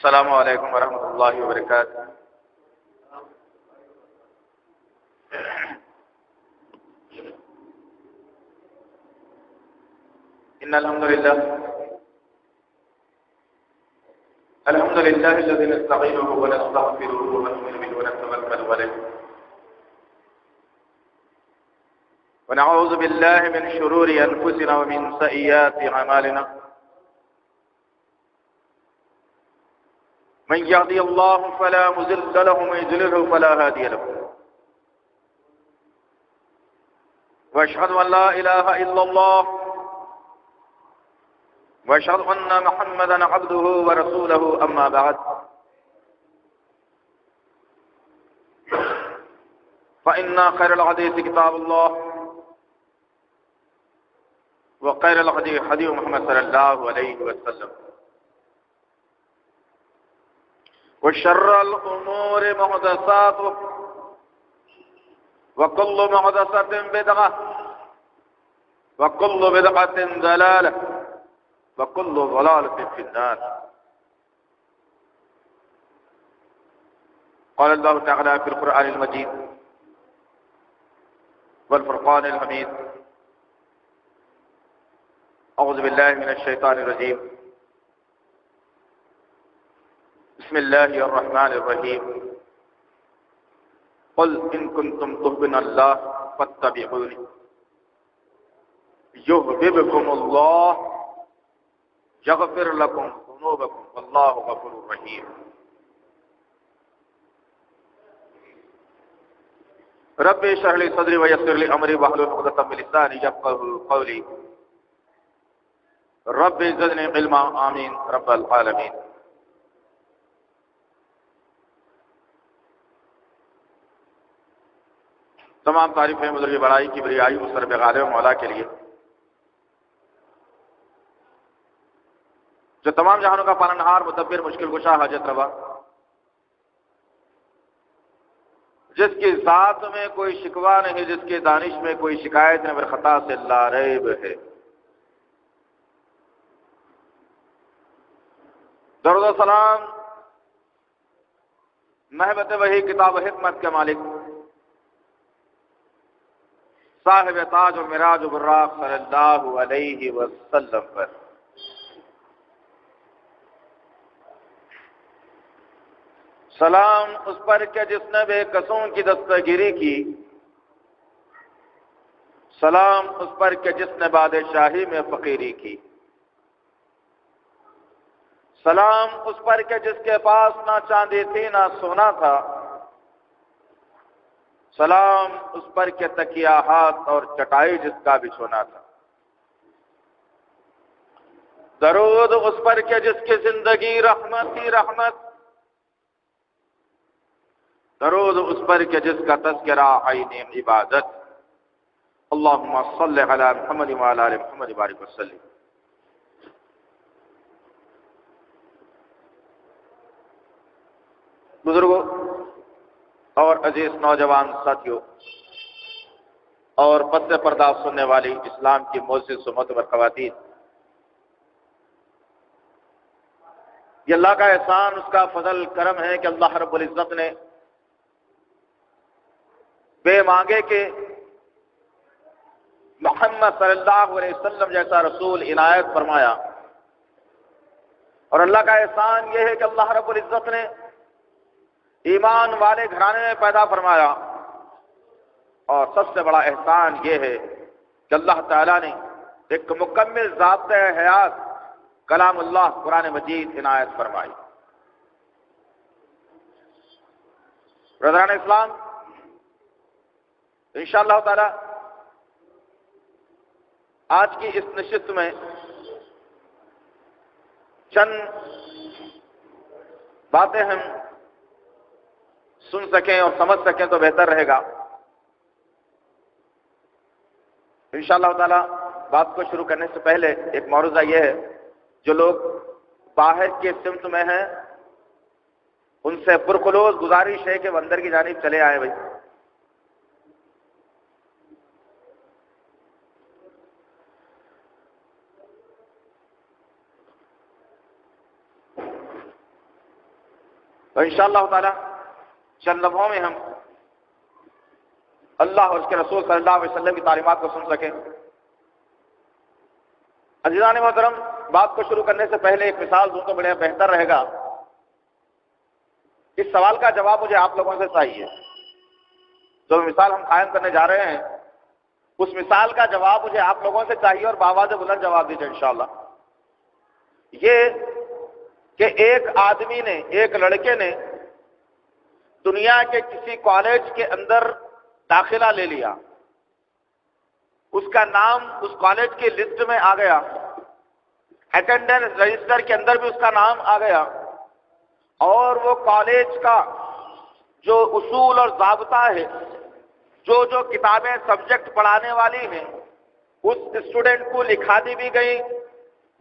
السلام علیکم ورحمۃ اللہ وبرکاتہ۔ ان الحمد للہ الذي نستعينه ونستغفره ونؤمن به ونتوكل عليه ونعوذ بالله من شرور انفسنا ومن سيئات اعمالنا من يهدي الله فلا مضل له ومن يضلل فلا هادي له واشهد ان لا اله الا الله واشهد ان محمدا عبده ورسوله اما بعد فان خير الحديث كتاب الله وخير الهدي هدي محمد صلى الله عليه وسلم وشر الامور محدثاتها وكل محدثة بدعة وكل بدعة ضلالة وكل ضلالة في النار۔ قال الله تعالى في القرآن المجيد والفرقان الحميد: أعوذ بالله من الشيطان الرجيم، بسم الله الرحمن الرحيم، قل إن كنتم تحبون الله فاتبعوني يحببكم الله يغفر لكم ذنوبكم والله غفور رحيم۔ رب اشرح لي صدري ويسر لي امري واحلل عقدة من لساني يفقهوا قولي رب زدني علما آمین رب العالمین۔ تمام تعریفیں بزرگ بڑائی کی بریائی اس رب غالب مولا کے لیے جو تمام جہانوں کا پالنہار مدبر مشکل کشا حاجت روا، جس کی ذات میں کوئی شکوہ نہیں، جس کی دانش میں کوئی شکایت نہیں، بر خطا سے لا ریب ہے۔ درود و سلام محبت وحی کتاب و حکمت کے مالک صاحب تاج و معراج و براق صلی اللہ علیہ وسلم پر۔ سلام اس پر کہ جس نے بے کسوں کی دستگیری کی، سلام اس پر کہ جس نے بادشاہی میں فقیری کی، سلام اس پر کہ جس کے پاس نہ چاندی تھی نہ سونا تھا، سلام اس پر کہ تکیہ ہاتھ اور چٹائی جس کا بچھونا تھا، درود اس پر کہ جس کی زندگی رحمت ہی رحمت، درود اس پر کہ جس کا تذکرہ عین عبادت۔ اللہم صل علی محمد وعلی آل محمد وبارک وسلم۔ بزرگوں اور عزیز نوجوان ساتھیوں اور پس پردہ سننے والی اسلام کی معزز و معتبر خواتین، یہ اللہ کا احسان، اس کا فضل کرم ہے کہ اللہ رب العزت نے بے مانگے کہ محمد صلی اللہ علیہ وسلم جیسا رسول عنایت فرمایا، اور اللہ کا احسان یہ ہے کہ اللہ رب العزت نے ایمان والے گھرانے میں پیدا فرمایا، اور سب سے بڑا احسان یہ ہے کہ اللہ تعالیٰ نے ایک مکمل ضابطۂ حیات کلام اللہ قرآن مجید عنایت فرمائی۔ برادران اسلام، انشاءاللہ تعالی آج کی اس نشست میں چند باتیں ہم سن سکیں اور سمجھ سکیں تو بہتر رہے گا۔ انشاءاللہ تعالی بات کو شروع کرنے سے پہلے ایک معروضہ یہ ہے، جو لوگ باہر کے سمت میں ہیں ان سے پرخلوص گزارش ہے کہ وہ اندر کی جانب چلے آئیں بھائی۔ تو انشاءاللہ تعالی چند لمحوں میں ہم اللہ اور اس کے رسول صلی اللہ علیہ وسلم کی تعلیمات کو سن سکیں۔ عزیزان محترم، بات کو شروع کرنے سے پہلے ایک مثال دوں تو بڑے بہتر رہے گا۔ اس سوال کا جواب مجھے آپ لوگوں سے چاہیے۔ جو مثال ہم قائم کرنے جا رہے ہیں اس مثال کا جواب مجھے آپ لوگوں سے چاہیے، اور بآواز بلند جواب دیجیے انشاءاللہ۔ یہ کہ ایک آدمی نے، ایک لڑکے نے دنیا کے کسی کالج کے اندر داخلہ لے لیا، اس کا نام اس کالج کی لسٹ میں آ گیا، اٹینڈنس رجسٹر کے اندر بھی اس کا نام آ گیا، اور وہ کالج کا جو اصول اور ضابطہ ہے، جو کتابیں سبجیکٹ پڑھانے والی ہیں، اس اسٹوڈنٹ کو لکھا دی بھی گئی۔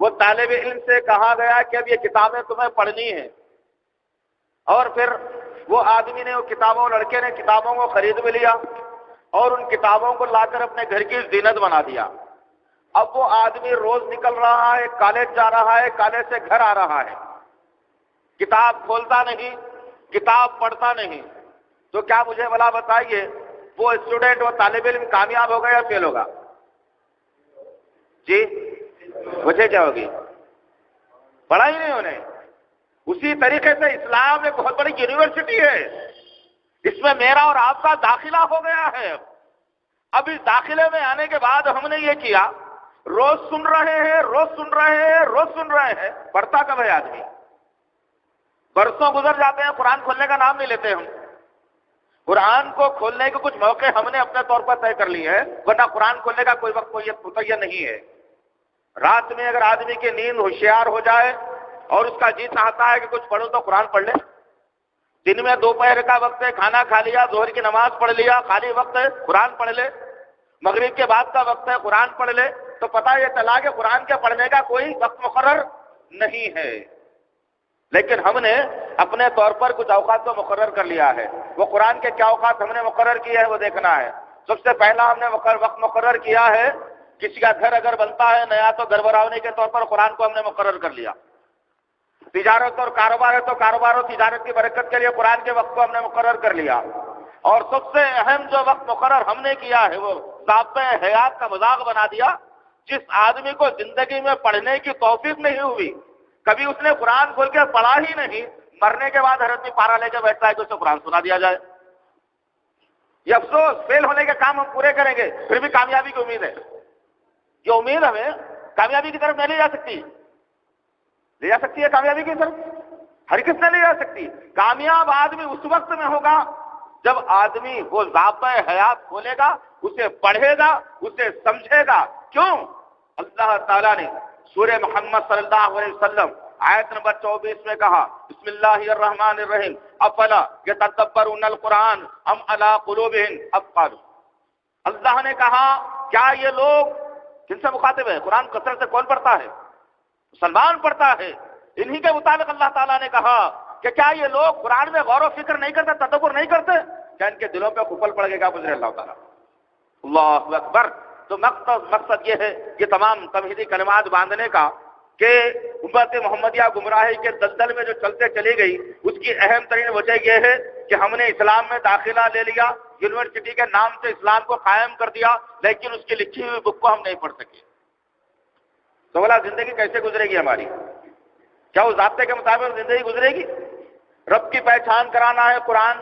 وہ طالب علم سے کہا گیا کہ اب یہ کتابیں تمہیں پڑھنی ہیں، اور پھر وہ آدمی نے، وہ کتابوں، لڑکے نے کتابوں کو خرید بھی لیا اور ان کتابوں کو لا کر اپنے گھر کی زینت بنا دیا۔ اب وہ آدمی روز نکل رہا ہے، کالج جا رہا ہے، کالج سے گھر آ رہا ہے، کتاب کھولتا نہیں، کتاب پڑھتا نہیں۔ تو کیا مجھے بلا بتائیے، وہ اسٹوڈنٹ، وہ طالب علم کامیاب ہوگا یا فیل ہوگا؟ جی، وجہ کیا ہوگی؟ پڑھا ہی نہیں انہیں۔ اسی طریقے سے اسلام ایک بہت بڑی یونیورسٹی ہے، اس میں میرا اور آپ کا داخلہ ہو گیا ہے۔ اب اس داخلے میں آنے کے بعد ہم نے یہ کیا، روز سن رہے ہیں، روز سن رہے ہیں، روز سن رہے ہیں، پڑھتا کب ہے آدمی؟ برسوں گزر جاتے ہیں، قرآن کھولنے کا نام نہیں لیتے ہم۔ قرآن کو کھولنے کے کچھ موقع ہم نے اپنے طور پر طے کر لیے ہیں، ورنہ قرآن کھولنے کا کوئی وقت متعین نہیں ہے۔ رات میں اگر آدمی کی نیند ہوشیار ہو جائے اور اس کا جی چاہتا ہے کہ کچھ پڑھو تو قرآن پڑھ لے۔ دن میں دوپہر کا وقت ہے، کھانا کھا لیا، ظہر کی نماز پڑھ لیا، خالی وقت ہے، قرآن پڑھ لے۔ مغرب کے بعد کا وقت ہے، قرآن پڑھ لے۔ تو پتہ یہ چلا کہ قرآن کے پڑھنے کا کوئی وقت مقرر نہیں ہے، لیکن ہم نے اپنے طور پر کچھ اوقات کو مقرر کر لیا ہے۔ وہ قرآن کے کیا اوقات ہم نے مقرر کیے ہیں وہ دیکھنا ہے۔ سب سے پہلا ہم نے وقت مقرر کیا ہے، کسی کا گھر اگر بنتا ہے نیا تو گھر بنانے کے طور پر قرآن کو ہم نے مقرر کر لیا۔ تجارت اور کاروبار ہے تو کاروبار اور تجارت کی برکت کے لیے قرآن کے وقت کو ہم نے مقرر کر لیا۔ اور سب سے اہم جو وقت مقرر ہم نے کیا ہے وہ ضابطۂ حیات کا مذاق بنا دیا۔ جس آدمی کو زندگی میں پڑھنے کی توفیق نہیں ہوئی، کبھی اس نے قرآن کھول کے پڑھا ہی نہیں، مرنے کے بعد ہر آدمی پارا لے کے بیٹھتا ہے کہ اسے قرآن سنا دیا جائے۔ یہ افسوس، فیل ہونے کے کام ہم پورے کریں گے، پھر بھی کامیابی کی امید ہے۔ یہ امید ہمیں کامیابی کی طرف نہیں لے جا سکتی، لے جا سکتی ہے کامیابی کی طرف؟ ہر کس نے لے جا سکتی۔ کامیاب آدمی اس وقت میں ہوگا جب آدمی وہ ضابطۂ حیات کھولے گا، اسے پڑھے گا، اسے سمجھے گا۔ کیوں؟ اللہ تعالیٰ نے سورہ محمد صلی اللہ علیہ وسلم آیت نمبر 24 میں کہا، بسم اللہ الرحمن الرحیم، افلا یتدبرون القرآن ام علی قلوب اقفالها۔ اللہ نے کہا کیا یہ لوگ، کن سے مخاطب ہے؟ قرآن کثرت سے کون پڑھتا ہے؟ مسلمان پڑھتا ہے۔ انہی کے مطابق اللہ تعالیٰ نے کہا کہ کیا یہ لوگ قرآن میں غور و فکر نہیں کرتے، تدبر نہیں کرتے؟ کیا ان کے دلوں پہ کھپل پڑ گئے گا؟ گزرے اللہ تعالیٰ۔ اللہ اکبر۔ تو مقصد یہ ہے کہ تمام تمہیدی کلمات باندھنے کا کہ امت محمدیہ گمراہی کے دلدل میں جو چلتے چلی گئی، اس کی اہم ترین وجہ یہ ہے کہ ہم نے اسلام میں داخلہ لے لیا، یونیورسٹی کے نام سے اسلام کو قائم کر دیا، لیکن اس کی لکھی ہوئی بک کو ہم نہیں پڑھ سکے۔ تو بولا زندگی کیسے گزرے گی ہماری؟ کیا اس ضابطے کے مطابق زندگی گزرے گی؟ رب کی پہچان کرانا ہے قرآن،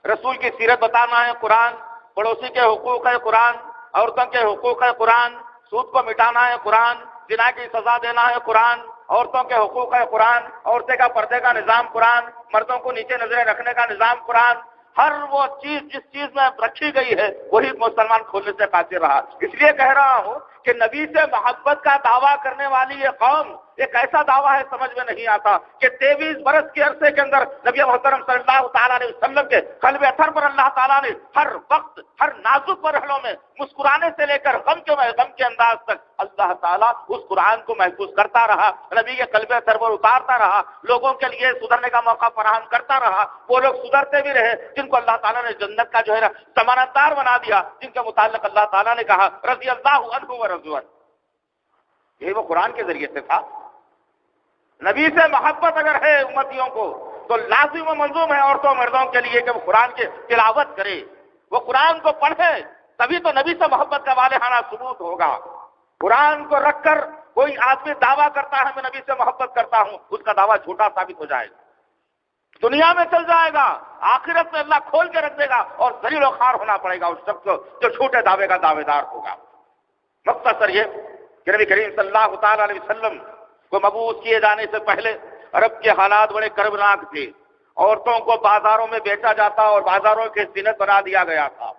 رسول کی سیرت بتانا ہے قرآن، پڑوسی کے حقوق ہے قرآن، عورتوں کے حقوق ہے قرآن، سود کو مٹانا ہے قرآن، زنا کی سزا دینا ہے قرآن، عورتوں کے حقوق ہے قرآن، عورتیں کا پردے کا نظام قرآن، مردوں کو نیچے نظریں رکھنے کا نظام قرآن۔ ہر وہ چیز جس چیز میں رکھی گئی ہے وہی مسلمان کھولنے سے قاصر رہا۔ اس لیے کہہ رہا ہوں کہ نبی سے محبت کا دعویٰ کرنے والی یہ قوم ایک ایسا دعویٰ ہے سمجھ میں نہیں آتا کہ 23 برس کے عرصے کے اندر نبی محترم صلی اللہ تعالیٰ علیہ وسلم کے قلب اطہر پر اللہ تعالیٰ نے ہر وقت ہر نازک مرحلوں میں مسکرانے سے لے کر غم کے انداز تک اللہ تعالیٰ اس قرآن کو محفوظ کرتا رہا، نبی کے قلب اطہر پر اتارتا رہا، لوگوں کے لیے سدھرنے کا موقع فراہم کرتا رہا۔ وہ لوگ سدھرتے بھی رہے جن کو اللہ تعالیٰ نے جنت کا جو ہے نا ضمانت دار بنا دیا، جن کے متعلق اللہ تعالیٰ نے کہا رضی اللہ عنہ و رضوا عنہ۔ یہی وہ قرآن کے ذریعے سے تھا۔ نبی سے محبت اگر ہے امتیوں کو تو لازم و ملزوم ہے عورتوں مردوں کے لیے کہ وہ قرآن کی تلاوت کرے، وہ قرآن کو پڑھے، تبھی تو نبی سے محبت کا والہانہ ثبوت ہوگا۔ قرآن کو رکھ کر کوئی آدمی دعویٰ کرتا ہے میں نبی سے محبت کرتا ہوں، اس کا دعویٰ جھوٹا ثابت ہو جائے گا، دنیا میں چل جائے گا، آخرت میں اللہ کھول کے رکھ دے گا اور ذلیل و خوار ہونا پڑے گا اس شخص کو جو جھوٹے دعوے کا دعوے دار ہوگا۔ مختصر یہ کہ نبی کریم صلی اللہ تعالی علیہ وسلم کو مبعوث کیے جانے سے پہلے عرب کے حالات بڑے کربناک تھے، عورتوں کو بازاروں میں بیچا جاتا اور بازاروں کے زینت بنا دیا گیا تھا،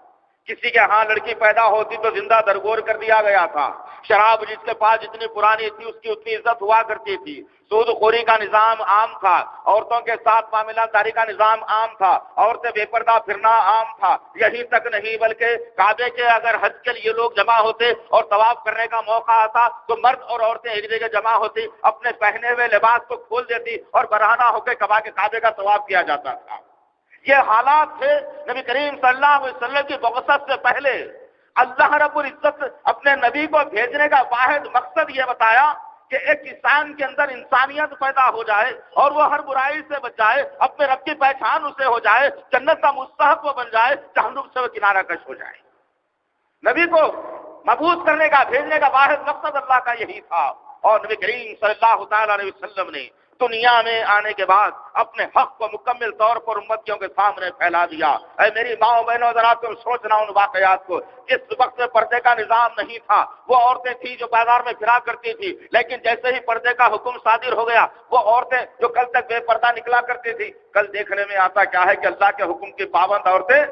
کسی کے ہاں لڑکی پیدا ہوتی تو زندہ درگور کر دیا گیا تھا، شراب جس کے پاس جتنی پرانی تھی اس کی اتنی عزت ہوا کرتی تھی، سود خوری کا نظام عام تھا، عورتوں کے ساتھ معاملات داری کا نظام عام تھا، عورتیں بے پردہ پھرنا عام تھا۔ یہی تک نہیں بلکہ کعبے کے اگر حج کے لیے لوگ جمع ہوتے اور طواف کرنے کا موقع آتا تو مرد اور عورتیں ایک جگہ جمع ہوتی، اپنے پہنے ہوئے لباس کو کھول دیتی اور برہنہ ہو کے کعبے کا طواف کیا جاتا تھا۔ یہ حالات تھے نبی کریم صلی اللہ علیہ وسلم کی بعثت سے پہلے۔ اللہ رب العزت اپنے نبی کو بھیجنے کا واحد مقصد یہ بتایا کہ ایک انسان کے اندر انسانیت پیدا ہو جائے اور وہ ہر برائی سے بچ جائے، اپنے رب کی پہچان اسے ہو جائے، جنت کا مستحق وہ بن جائے، جہنم سے وہ کنارہ کش ہو جائے۔ نبی کو مبعوث کرنے کا، بھیجنے کا واحد مقصد اللہ کا یہی تھا، اور نبی کریم صلی اللہ تعالی علیہ وسلم نے دنیا میں آنے کے بعد اپنے حق کو مکمل طور پر امتیوں کے سامنے پھیلا دیا۔ اے میری ماں بہنوں، ذرا تم سوچنا ان واقعات کو۔ جس وقت میں پردے کا نظام نہیں تھا، وہ عورتیں تھیں جو بازار میں پھرا کرتی تھی، لیکن جیسے ہی پردے کا حکم صادر ہو گیا، وہ عورتیں جو کل تک بے پردہ نکلا کرتی تھی، کل دیکھنے میں آتا کیا ہے کہ اللہ کے حکم کی پابند عورتیں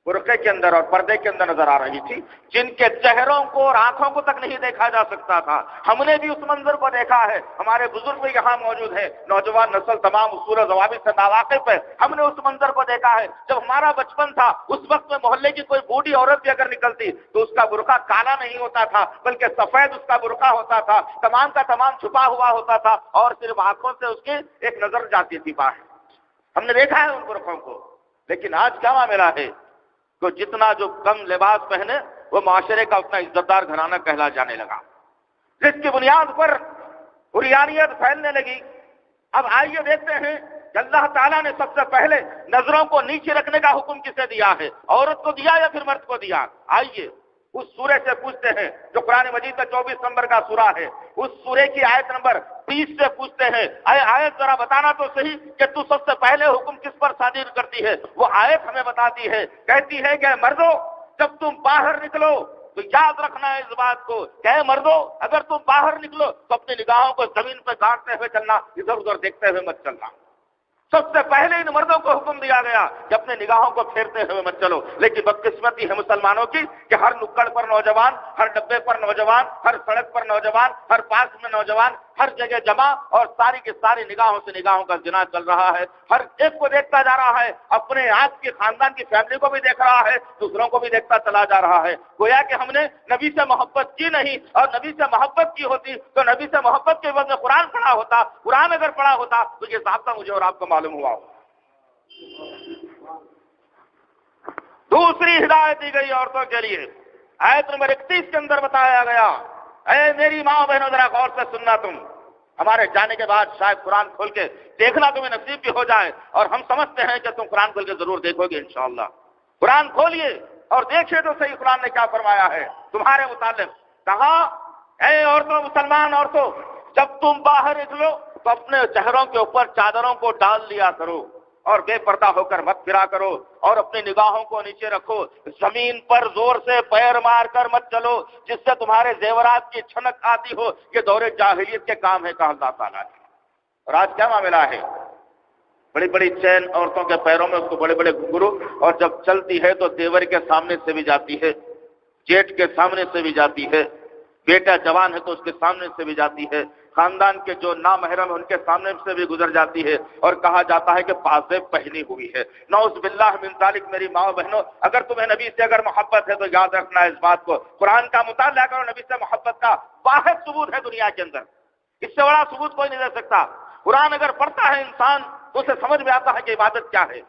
برقعے کے اندر اور پردے کے اندر نظر آ رہی تھی، جن کے چہروں کو اور آنکھوں کو تک نہیں دیکھا جا سکتا تھا۔ ہم نے بھی اس منظر کو دیکھا ہے، ہمارے بزرگ بھی یہاں موجود ہیں، نوجوان نسل تمام اصول و ضوابط سے ناواقف ہے۔ ہم نے اس منظر کو دیکھا ہے جب ہمارا بچپن تھا، اس وقت میں محلے کی کوئی بوڑھی عورت بھی اگر نکلتی تو اس کا برقع کالا نہیں ہوتا تھا، بلکہ سفید اس کا برقع ہوتا تھا، تمام کا تمام چھپا ہوا ہوتا تھا، اور صرف آنکھوں سے اس کی ایک نظر جاتی تھی باہر۔ ہم نے دیکھا ہے ان برقعوں کو، لیکن آج کیا معاملہ ہے کہ جتنا جو کم لباس پہنے وہ معاشرے کا اتنا عزت دار گھرانہ کہلا جانے لگا، جس کی بنیاد پر عریانیت پھیلنے لگی۔ اب آئیے دیکھتے ہیں کہ اللہ تعالیٰ نے سب سے پہلے نظروں کو نیچے رکھنے کا حکم کسے دیا ہے، عورت کو دیا یا پھر مرد کو دیا؟ آئیے اس سورے سے پوچھتے ہیں جو قرآن مجید کا 24 نمبر کا سورہ ہے، اس سورے کی آیت نمبر 30 سے پوچھتے ہیں، اے آیت ذرا بتانا تو صحیح کہ تو سب سے پہلے حکم کس پر صادر کرتی ہے؟ وہ آیت ہمیں بتاتی ہے، کہتی ہے کہ مردو جب تم باہر نکلو تو یاد رکھنا ہے اس بات کو کہ مردو اگر تم باہر نکلو تو اپنی نگاہوں کو زمین پہ گاڑتے ہوئے چلنا، ادھر ادھر دیکھتے ہوئے مت چلنا۔ سب سے پہلے ان مردوں کو حکم دیا گیا کہ اپنے نگاہوں کو پھیرتے ہوئے مت چلو، لیکن بدقسمتی ہے مسلمانوں کی کہ ہر نکڑ پر نوجوان، ہر ڈبے پر نوجوان، ہر سڑک پر نوجوان، ہر پارک میں نوجوان، ہر جگہ جمع، اور ساری کی ساری نگاہوں سے نگاہوں کا زنا چل رہا ہے، ہر ایک کو دیکھتا جا رہا ہے، اپنے آپ کے خاندان کی فیملی کو بھی دیکھ رہا ہے، دوسروں کو بھی دیکھتا چلا جا رہا ہے، گویا کہ ہم نے نبی سے محبت کی نہیں، اور نبی سے محبت کی ہوتی تو نبی سے محبت کے بعد میں قرآن پڑھا ہوتا، قرآن اگر پڑھا ہوتا تو یہ ضابطہ مجھے اور آپ کو معلوم ہوا ہو۔ دوسری ہدایت دی گئی عورتوں کے لیے، آیت نمبر 31 کے اندر بتایا گیا، اے میری ماں بہنوں ذرا غور سے سننا، تم ہمارے جانے کے بعد شاید قرآن کھول کے دیکھنا تمہیں نصیب بھی ہو جائے، اور ہم سمجھتے ہیں کہ تم قرآن کھول کے ضرور دیکھو گے انشاءاللہ۔ قرآن کھولیے اور دیکھیے تو صحیح قرآن نے کیا فرمایا ہے تمہارے متعلق۔ کہا اے عورتوں، مسلمان عورتوں، جب تم باہر نکلو تو اپنے چہروں کے اوپر چادروں کو ڈال لیا کرو اور بے پردہ ہو کر مت پھرا کرو، اور اپنی نگاہوں کو نیچے رکھو، زمین پر زور سے پیر مار کر مت چلو جس سے تمہارے زیورات کی چھنک آتی ہو، یہ دور جاہلیت کے کام ہے، کہا اللہ تعالیٰ نے۔ اور آج کیا معاملہ ہے، بڑی بڑی چین عورتوں کے پیروں میں، اس کو بڑے بڑے گھنگرو، اور جب چلتی ہے تو دیور کے سامنے سے بھی جاتی ہے، جیٹ کے سامنے سے بھی جاتی ہے، بیٹا جوان ہے تو اس کے سامنے سے بھی جاتی ہے، خاندان کے جو نامحرم ہیں ان کے سامنے سے بھی گزر جاتی ہے، اور کہا جاتا ہے کہ پازیب پہنی ہوئی ہے۔ نعوذ باللہ من ذالک۔ میری ماں بہنوں، اگر تمہیں نبی سے اگر محبت ہے تو یاد رکھنا ہے اس بات کو، قرآن کا مطالعہ کرو، نبی سے محبت کا واحد ثبوت ہے دنیا کے اندر، اس سے بڑا ثبوت کوئی نہیں دے سکتا۔ قرآن اگر پڑھتا ہے انسان تو اسے سمجھ میں آتا ہے کہ عبادت کیا ہے،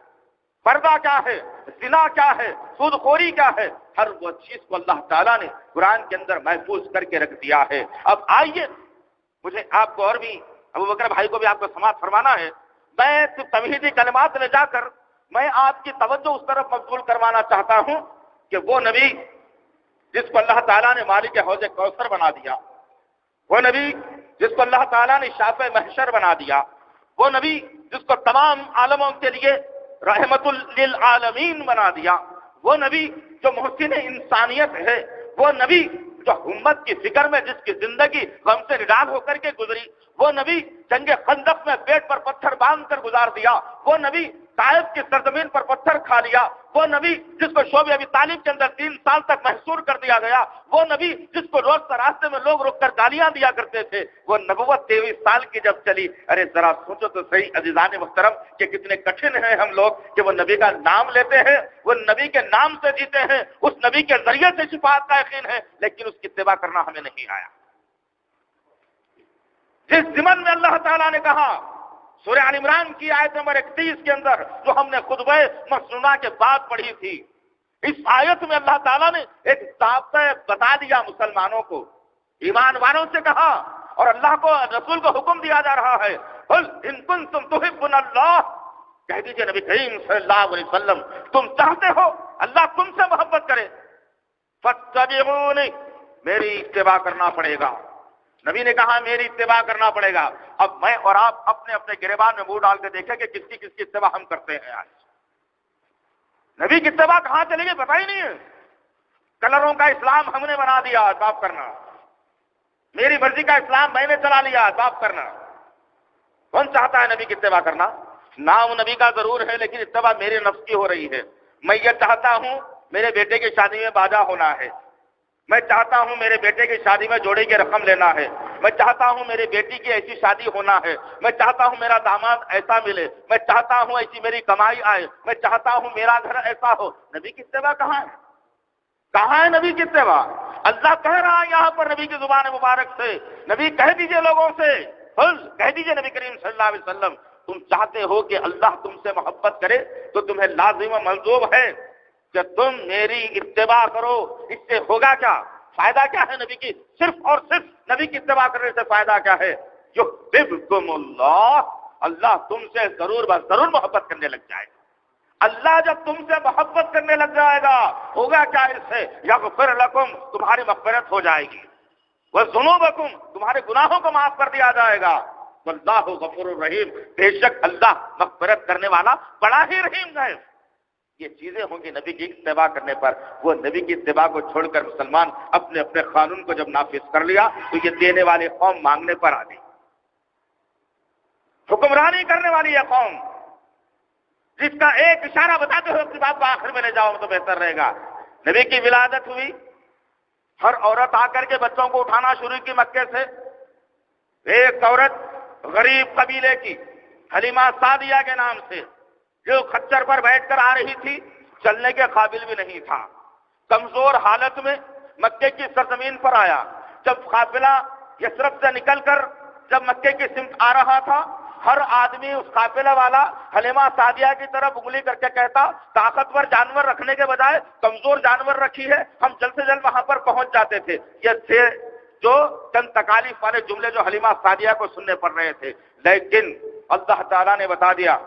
پردہ کیا ہے، زنا کیا ہے، سود خوری کیا ہے، ہر وہ چیز کو اللہ تعالیٰ نے قرآن کے اندر محفوظ کر کے رکھ دیا ہے۔ اب آئیے، مجھے آپ کو اور بھی ابو بکر بھائی کو بھی آپ کو سماعت فرمانا ہے، میں توحیدی کلمات لے جا کر میں آپ کی توجہ اس طرف مبذول کروانا چاہتا ہوں کہ وہ نبی جس کو اللہ تعالیٰ نے مالک حوض کوثر بنا دیا، وہ نبی جس کو اللہ تعالیٰ نے شافع محشر بنا دیا، وہ نبی جس کو تمام عالموں کے لیے رحمت للعالمین بنا دیا، وہ نبی جو محسن انسانیت ہے، وہ نبی جو امت کی فکر میں جس کی زندگی غم سے نڈال ہو کر کے گزری، وہ نبی جنگ خندق میں پیٹ پر پتھر باندھ کر گزار دیا، وہ نبی طائف کی سرزمین پر پتھر کھا لیا، وہ نبی جس کو شعبہ ابی طالب کے اندر 3 سال تک محصور کر دیا گیا، وہ نبی جس کو روز راستے میں لوگ رک کر گالیاں دیا کرتے تھے، وہ نبوت 23 سال کی جب چلی، ارے ذرا سوچو تو صحیح عزیزان محترم کہ کتنے کٹھن ہیں ہم لوگ کہ وہ نبی کا نام لیتے ہیں، وہ نبی کے نام سے جیتے ہیں، اس نبی کے ذریعے سے شفاعت کا یقین ہے، لیکن اس کی اتباع کرنا ہمیں نہیں آیا۔ جس ضمن میں اللہ تعالیٰ نے کہا سورہ آل عمران کی آیت نمبر 31 کے اندر جو ہم نے خطبہ مسنونہ کے بعد پڑھی تھی، اس آیت میں اللہ تعالیٰ نے ایک ضابطہ بتا دیا مسلمانوں کو، ایمان والوں سے کہا، اور اللہ کو رسول کو حکم دیا جا رہا ہے، قل ان کنتم تحبون اللہ، کہہ دیجئے نبی کریم صلی اللہ علیہ وسلم تم چاہتے ہو اللہ تم سے محبت کرے، فاتبعونی، میری اتباع کرنا پڑے گا۔ نبی نے کہا میری اتباع کرنا پڑے گا۔ اب میں اور آپ اپنے اپنے گریبان میں منہ ڈال کے دیکھیں کہ کس کی اتباع ہم کرتے ہیں آج۔ نبی کی اتباع کہاں چلے گی پتہ ہی نہیں ہے۔ کلروں کا اسلام ہم نے بنا دیا، معاف کرنا، میری مرضی کا اسلام میں نے چلا لیا، معاف کرنا۔ کون چاہتا ہے نبی کی اتباع کرنا؟ نام نبی کا ضرور ہے لیکن اتباع میرے نفس کی ہو رہی ہے۔ میں یہ چاہتا ہوں میرے بیٹے کی شادی میں باجا ہونا ہے، میں چاہتا ہوں میرے بیٹے کی شادی میں جوڑے کی رقم لینا ہے، میں چاہتا ہوں میرے بیٹی کی ایسی شادی ہونا ہے، میں چاہتا ہوں میرا داماد ایسا ملے، میں چاہتا ہوں ایسی میری کمائی آئے، میں چاہتا ہوں میرا گھر ایسا ہو۔ نبی کی اتباع کہاں ہے؟ کہاں ہے نبی کی اتباع؟ اللہ کہہ رہا ہے یہاں پر نبی کی زبان مبارک سے، نبی کہہ دیجئے لوگوں سے، کہہ دیجئے نبی کریم صلی اللہ علیہ وسلم تم چاہتے ہو کہ اللہ تم سے محبت کرے تو تمہیں لازم و ملزوم ہے کہ تم میری اتباع کرو۔ اس سے ہوگا کیا؟ فائدہ کیا ہے نبی کی؟ صرف اور صرف نبی کی اتباع کرنے سے فائدہ کیا ہے؟ یحببکم اللہ، اللہ تم سے ضرور ضرور محبت کرنے لگ جائے گا۔ اللہ جب تم سے محبت کرنے لگ جائے گا ہوگا کیا؟ اس سے یغفر لکم، تمہاری مغفرت ہو جائے گی، وذنوبکم، تمہارے گناہوں کو معاف کر دیا جائے گا، واللہ غفور الرحیم، بے شک اللہ مغفرت کرنے والا بڑا ہی رحیم ہے۔ یہ چیزیں ہوں گی نبی کی اتباع کرنے پر۔ وہ نبی کی اتباع کو چھوڑ کر مسلمان اپنے اپنے قانون کو جب نافذ کر لیا تو یہ دینے والی قوم مانگنے پر آ گئی، حکمرانی کرنے والی یہ قوم جس کا ایک اشارہ بتاتے ہوئے اپنی بات کو آخر میں لے جاؤ تو بہتر رہے گا۔ نبی کی ولادت ہوئی، ہر عورت آ کر کے بچوں کو اٹھانا شروع کی مکے سے۔ ایک عورت غریب قبیلے کی حلیمہ سعدیہ کے نام سے جو خچر پر بیٹھ کر آ رہی تھی، چلنے کے قابل بھی نہیں تھا، کمزور حالت میں مکے کی سرزمین پر آیا۔ جب قافلہ یثرب سے نکل کر جب مکے کی سمت آ رہا تھا، ہر آدمی اس قافلہ والا حلیمہ سعدیہ کی طرف انگلی کر کے کہتا طاقتور جانور رکھنے کے بجائے کمزور جانور رکھی ہے، ہم جلد سے جلد وہاں پر پہنچ جاتے تھے۔ یہ تھے جو چند تکالیف والے جملے جو حلیمہ سعدیہ کو سننے پڑ رہے تھے، لیکن اللہ تعالیٰ نے بتا دیا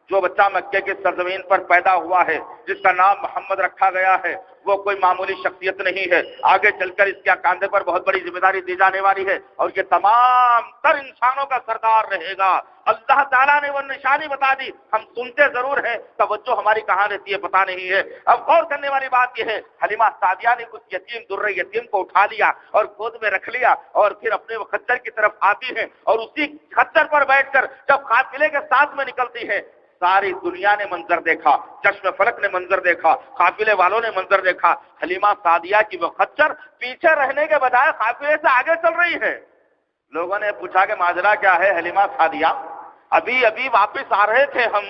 جو بچہ مکے کی سرزمین پر پیدا ہوا ہے، جس کا نام محمد رکھا گیا ہے، وہ کوئی معمولی شخصیت نہیں ہے، آگے چل کر اس کے کاندھے پر بہت بڑی ذمہ داری دی جانے والی ہے اور یہ تمام تر انسانوں کا سردار رہے گا۔ اللہ تعالیٰ نے وہ نشانی بتا دی، ہم سنتے ضرور ہیں، توجہ ہماری کہاں رہتی ہے پتہ نہیں ہے۔ اب غور کرنے والی بات یہ ہے، حلیمہ سعدیہ نے اس یتیم در یتیم کو اٹھا لیا اور گود میں رکھ لیا اور پھر اپنے خچر کی طرف آتی ہیں اور اسی خچر پر بیٹھ کر جب قافلے کے ساتھ میں نکلتی ہے، ساری دنیا نے منظر دیکھا، چشم فلک نے منظر دیکھا، قافلے والوں نے منظر دیکھا، حلیمہ سعدیہ کی وہ خچر پیچھے رہنے کے بجائے قافلے سے آگے چل رہی ہے۔ لوگوں نے پوچھا کہ ماجرا کیا ہے حلیمہ سعدیہ؟ ابھی واپس آ رہے تھے ہم،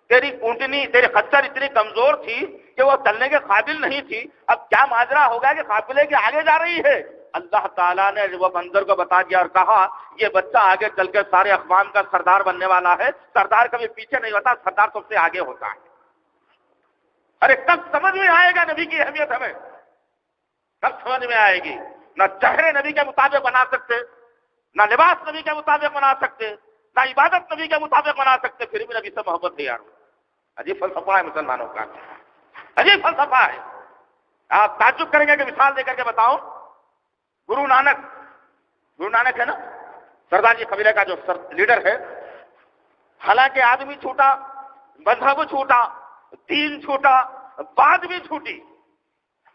تیری اونٹنی تیری خچر اتنی کمزور تھی کہ وہ چلنے کے قابل نہیں تھی، اب کیا ماجرا ہوگا کہ قافلے کے آگے جا رہی ہے؟ اللہ تعالیٰ نے وہ منظر کو بتا دیا اور کہا یہ بچہ آگے چل کے سارے اقوام کا سردار بننے والا ہے، سردار کبھی پیچھے نہیں ہوتا، سردار سب سے آگے ہوتا ہے۔ ارے کب سمجھ میں آئے گا نبی کی اہمیت؟ ہمیں کب سمجھ میں آئے گی؟ نہ چہرے نبی کے مطابق بنا سکتے، نہ لباس نبی کے مطابق بنا سکتے، نہ عبادت نبی کے مطابق بنا سکتے، پھر بھی نبی سے محبت ہے یار. عجیب فلسفہ ہے مسلمانوں کا، عجیب فلسفہ ہے. آپ تعجب کریں گے کہ مثال دے کر کے بتاؤں. گرو نانک ہے نا، سردار جی قبیلے کا جو لیڈر ہے، حالانکہ آدمی چھوٹا، مذہب چھوٹا، دین چھوٹا، بات بھی چھوٹی،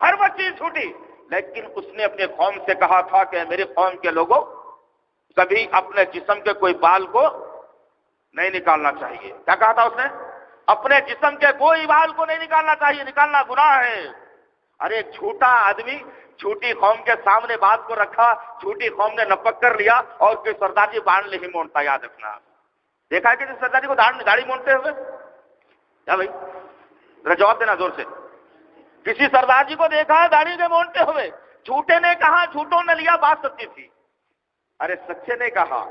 ہر وہ چیز چھوٹی، لیکن اس نے اپنے قوم سے کہا تھا کہ میری قوم کے لوگوں کبھی اپنے جسم کے کوئی بال کو نہیں نکالنا چاہیے. کیا کہا تھا اس نے؟ اپنے جسم کے کوئی بال کو نہیں نکالنا چاہیے، نکالنا گناہ ہے. ارے ایک چھوٹا آدمی چھوٹی قوم کے سامنے بات کو رکھا، چھوٹی قوم نے نپک کر لیا اور کوئی سردار جی باڑ نہیں مونٹتا. یاد رکھنا، دیکھا ہے کہ سردار جی کو داڑھی مونٹتے ہوئے؟ کیا بھائی ذرا جواب دینا زور سے. کسی سردار جی کو دیکھا ہے داڑھی کے مونٹتے ہوئے؟ جھوٹے نے کہا، جھوٹوں نے لیا، بات سچی تھی. ارے سچے نے کہا،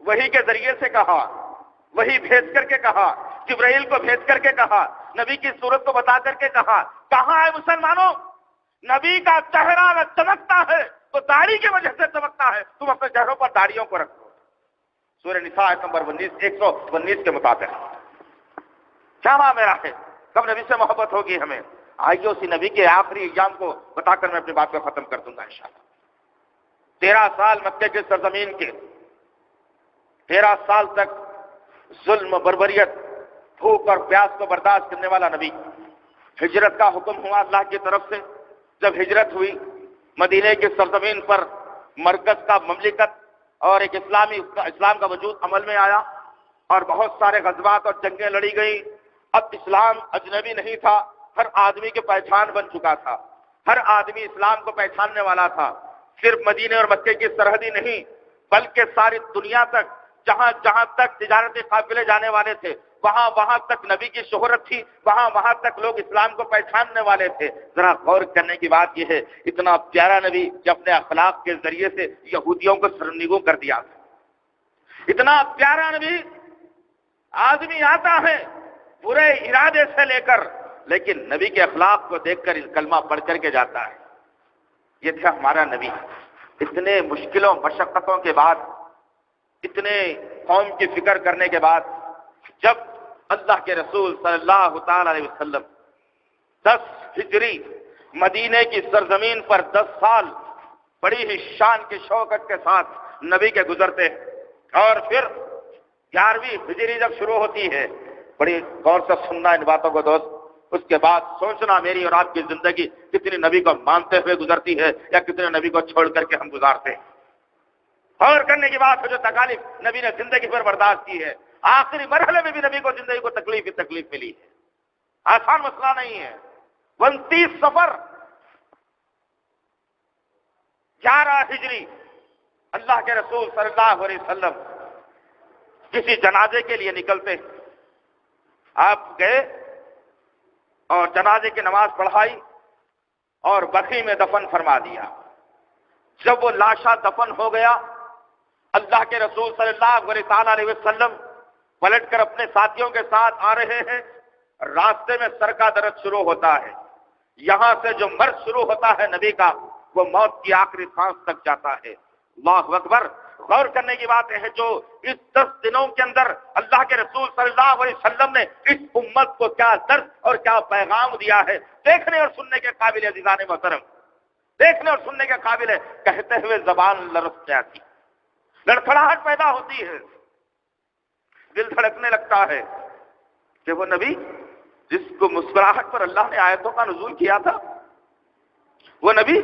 وہی کے ذریعے سے کہا، وہی بھیج کر کے کہا، جبرائیل کو بھیج کر کے کہا، نبی کی صورت کو بتا کر کے کہا. کہاں ہے مسلمانوں؟ نبی کا چہرہ چمکتا ہے تو داڑھی کی وجہ سے چمکتا ہے. تم اپنے چہروں پر داڑھیوں کو رکھو. سورہ نساء آیت نمبر 119 کے مطابق. کیا ماں میرا ہے؟ کب نبی سے محبت ہوگی ہمیں؟ آئیے اسی نبی کے آخری ایام کو بتا کر میں اپنی بات کو ختم کر دوں گا انشاءاللہ. 13 سال مکے کی سرزمین کے، 13 سال تک ظلم، بربریت، بھوک اور پیاس کو برداشت کرنے والا نبی. ہجرت کا حکم ہوا اللہ کی طرف سے. جب ہجرت ہوئی، مدینے کی سرزمین پر مرکز کا مملکت اور ایک اسلام کا وجود عمل میں آیا اور بہت سارے غزوات اور جنگیں لڑی گئیں. اب اسلام اجنبی نہیں تھا، ہر آدمی کی پہچان بن چکا تھا، ہر آدمی اسلام کو پہچاننے والا تھا. صرف مدینے اور مکے کی سرحدی نہیں بلکہ ساری دنیا تک، جہاں جہاں تک تجارتی قافلے جانے والے تھے وہاں تک نبی کی شہرت تھی، وہاں تک لوگ اسلام کو پہچاننے والے تھے. ذرا غور کرنے کی بات یہ ہے، اتنا پیارا نبی جو اپنے اخلاق کے ذریعے سے یہودیوں کو سرنگوں کر دیا تھا. اتنا پیارا نبی، آدمی آتا ہے برے ارادے سے لے کر، لیکن نبی کے اخلاق کو دیکھ کر کلمہ پڑھ کر کے جاتا ہے. یہ تھا ہمارا نبی. اتنے مشکلوں مشقتوں کے بعد، اتنے قوم کی فکر کرنے کے بعد، جب اللہ کے رسول صلی اللہ تعالی علیہ وسلم 10 ہجری مدینے کی سرزمین پر 10 سال بڑی ہی شان کی شوکت کے ساتھ نبی کے گزرتے ہیں، اور پھر 11ویں ہجری جب شروع ہوتی ہے، بڑی غور سے سننا ان باتوں کو دوست. اس کے بعد سوچنا میری اور آپ کی زندگی کتنی نبی کو مانتے ہوئے گزرتی ہے یا کتنے نبی کو چھوڑ کر کے ہم گزارتے ہیں. غور کرنے کی بات ہے جو تکالیف نبی نے زندگی پر برداشت کی ہے. آخری مرحلے میں بھی نبی کو زندگی کو تکلیف ملی ہے. آسان مسئلہ نہیں ہے. 29 صفر 11 ہجری اللہ کے رسول صلی اللہ علیہ وسلم کسی جنازے کے لیے نکلتے ہیں. آپ گئے اور جنازے کی نماز پڑھائی اور بقیع میں دفن فرما دیا. جب وہ لاشا دفن ہو گیا، اللہ کے رسول صلی اللہ علیہ وسلم پلٹ کر اپنے ساتھیوں کے ساتھ آ رہے ہیں. راستے میں سر کا درد شروع ہوتا ہے. یہاں سے جو مرض شروع ہوتا ہے نبی کا، وہ موت کی آخری سانس تک جاتا ہے. اللہ اکبر. غور کرنے کی بات ہے جو اس 10 دنوں کے اندر اللہ کے رسول صلی اللہ علیہ وسلم نے اس امت کو کیا درد اور کیا پیغام دیا ہے، دیکھنے اور سننے کے قابل ہے. عزیزان محترم، دیکھنے اور سننے کے قابل ہے. کہتے ہوئے زبان لرز جاتی، لڑکھڑاہٹ پیدا ہوتی ہے، دل دھڑکنے لگتا ہے کہ وہ نبی جس کو مسکراہٹ پر اللہ نے آیتوں کا نزول کیا تھا، وہ نبی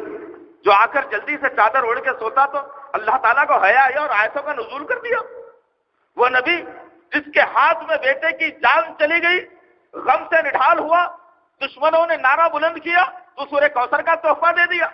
جو آ کر جلدی سے چادر اوڑھ کے سوتا تو اللہ تعالیٰ کو حیا آیا اور آیتوں کا نزول کر دیا، وہ نبی جس کے ہاتھ میں بیٹے کی جان چلی گئی، غم سے نڈھال ہوا، دشمنوں نے نعرہ بلند کیا تو سورہ کوثر کا تحفہ دے دیا.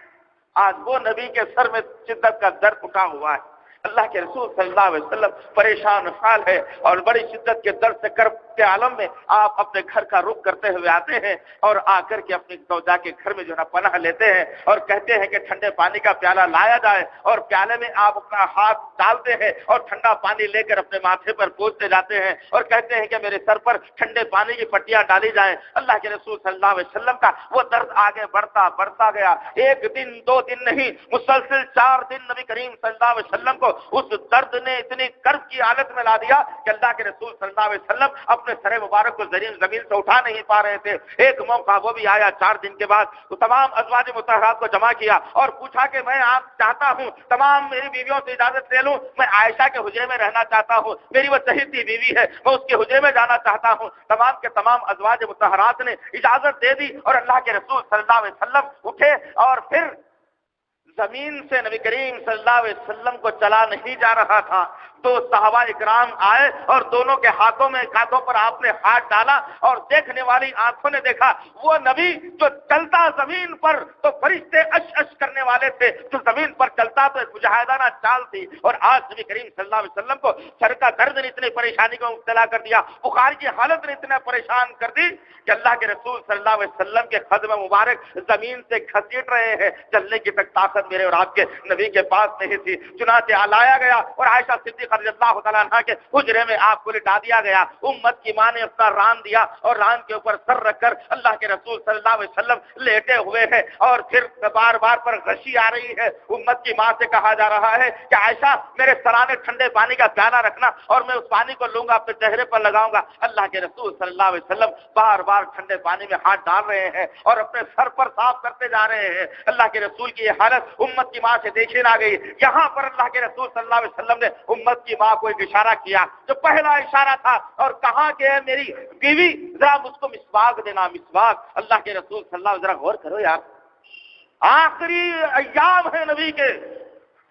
آج وہ نبی کے سر میں شدت کا درد اٹھا ہوا ہے. اللہ کے رسول صلی اللہ علیہ وسلم پریشان حال ہے اور بڑی شدت کے درد سے کرب کے عالم میں آپ اپنے گھر کا رخ کرتے ہوئے آتے ہیں اور آ کر کے اپنی زوجہ کے گھر میں جو ہے پناہ لیتے ہیں اور کہتے ہیں کہ ٹھنڈے پانی کا پیالہ لایا جائے، اور پیالے میں آپ اپنا ہاتھ ڈالتے ہیں اور ٹھنڈا پانی لے کر اپنے ماتھے پر پوچھتے جاتے ہیں اور کہتے ہیں کہ میرے سر پر ٹھنڈے پانی کی پٹیاں ڈالی جائیں. اللہ کے رسول صلی اللہ علیہ وسلم کا وہ درد آگے بڑھتا گیا. 1 دن 2 دن نہیں، مسلسل 4 دن نبی کریم صلی اللہ علیہ وسلم کو اس درد نے اتنی کرب کی حالت میں لا دیا کہ اللہ کے رسول صلی اللہ علیہ وسلم اپنے سر مبارک کو زمین سے اٹھا نہیں پا رہے تھے۔ ایک موقع وہ بھی آیا 4 دن کے بعد، تو تمام ازواج مطہرات کو جمع کیا اور پوچھا کہ میں آپ چاہتا ہوں تمام میری بیویوں سے اجازت لے لوں، میں عائشہ کے حجرے میں رہنا چاہتا ہوں، میری وہ چہیتی بیوی ہے، میں اس کے حجرے میں جانا چاہتا ہوں۔ تمام کے تمام ازواج مطہرات نے اجازت دے دی اور اللہ کے رسول صلی اللہ علیہ وسلم اٹھے اور پھر زمین سے نبی کریم صلی اللہ علیہ وسلم کو چلا نہیں جا رہا تھا تو صحابہ اکرام آئے اور دونوں کے ہاتھوں پر آپ نے ہاتھ ڈالا اور دیکھنے والی آنکھوں نے دیکھا وہ نبی جو چلتا زمین پر تو فرشتے اش اش کرنے والے تھے، جو زمین پر چلتا تو ایک مجاہدانہ چال تھی، اور آج نبی کریم صلی اللہ علیہ وسلم کو سر کا درد نے اتنی پریشانی کو مبتلا کر دیا، بخار کی حالت نے اتنا پریشان کر دی کہ اللہ کے رسول صلی اللہ علیہ وسلم کے قدم مبارک زمین سے گھسیٹ رہے ہیں، چلنے کی تک طاقت میرے اور آپ کے نبی کے پاس نہیں تھی۔ چنانچہ لایا گیا اور عائشہ صدیقہ رضی اللہ تعالیٰ عنہ کے حجرے میں آپ کو لٹا دیا گیا۔ امت کی ماں نے اپنا ران دیا اور ران کے اوپر سر رکھ کر اللہ کے رسول صلی اللہ علیہ وسلم لیٹے ہوئے ہیں، اور پھر بار بار پر غشی آ رہی ہے۔ امت کی ماں سے کہا جا رہا ہے کہ عائشہ میرے سرانے ٹھنڈے پانی کا پیالہ رکھنا اور میں اس پانی کو لوں گا اپنے چہرے پر لگاؤں گا۔ اللہ کے رسول صلی اللہ علیہ وسلم بار بار ٹھنڈے پانی میں ہاتھ ڈال رہے ہیں اور اپنے سر پر صاف کرتے جا رہے ہیں۔ اللہ کے رسول کی یہ حالت امت کی ماں سے دیکھی نہ گئی۔ یہاں پر اللہ کے رسول صلی اللہ علیہ وسلم نے امت کی ماں کو ایک اشارہ کیا جو پہلا اشارہ تھا، اور کہا کہ اے میری بیوی ذرا مجھ کو مسواک دینا، مسواک۔ اللہ کے رسول صلی اللہ علیہ وسلم ذرا غور کرو یار، آخری ایام ہے نبی کے،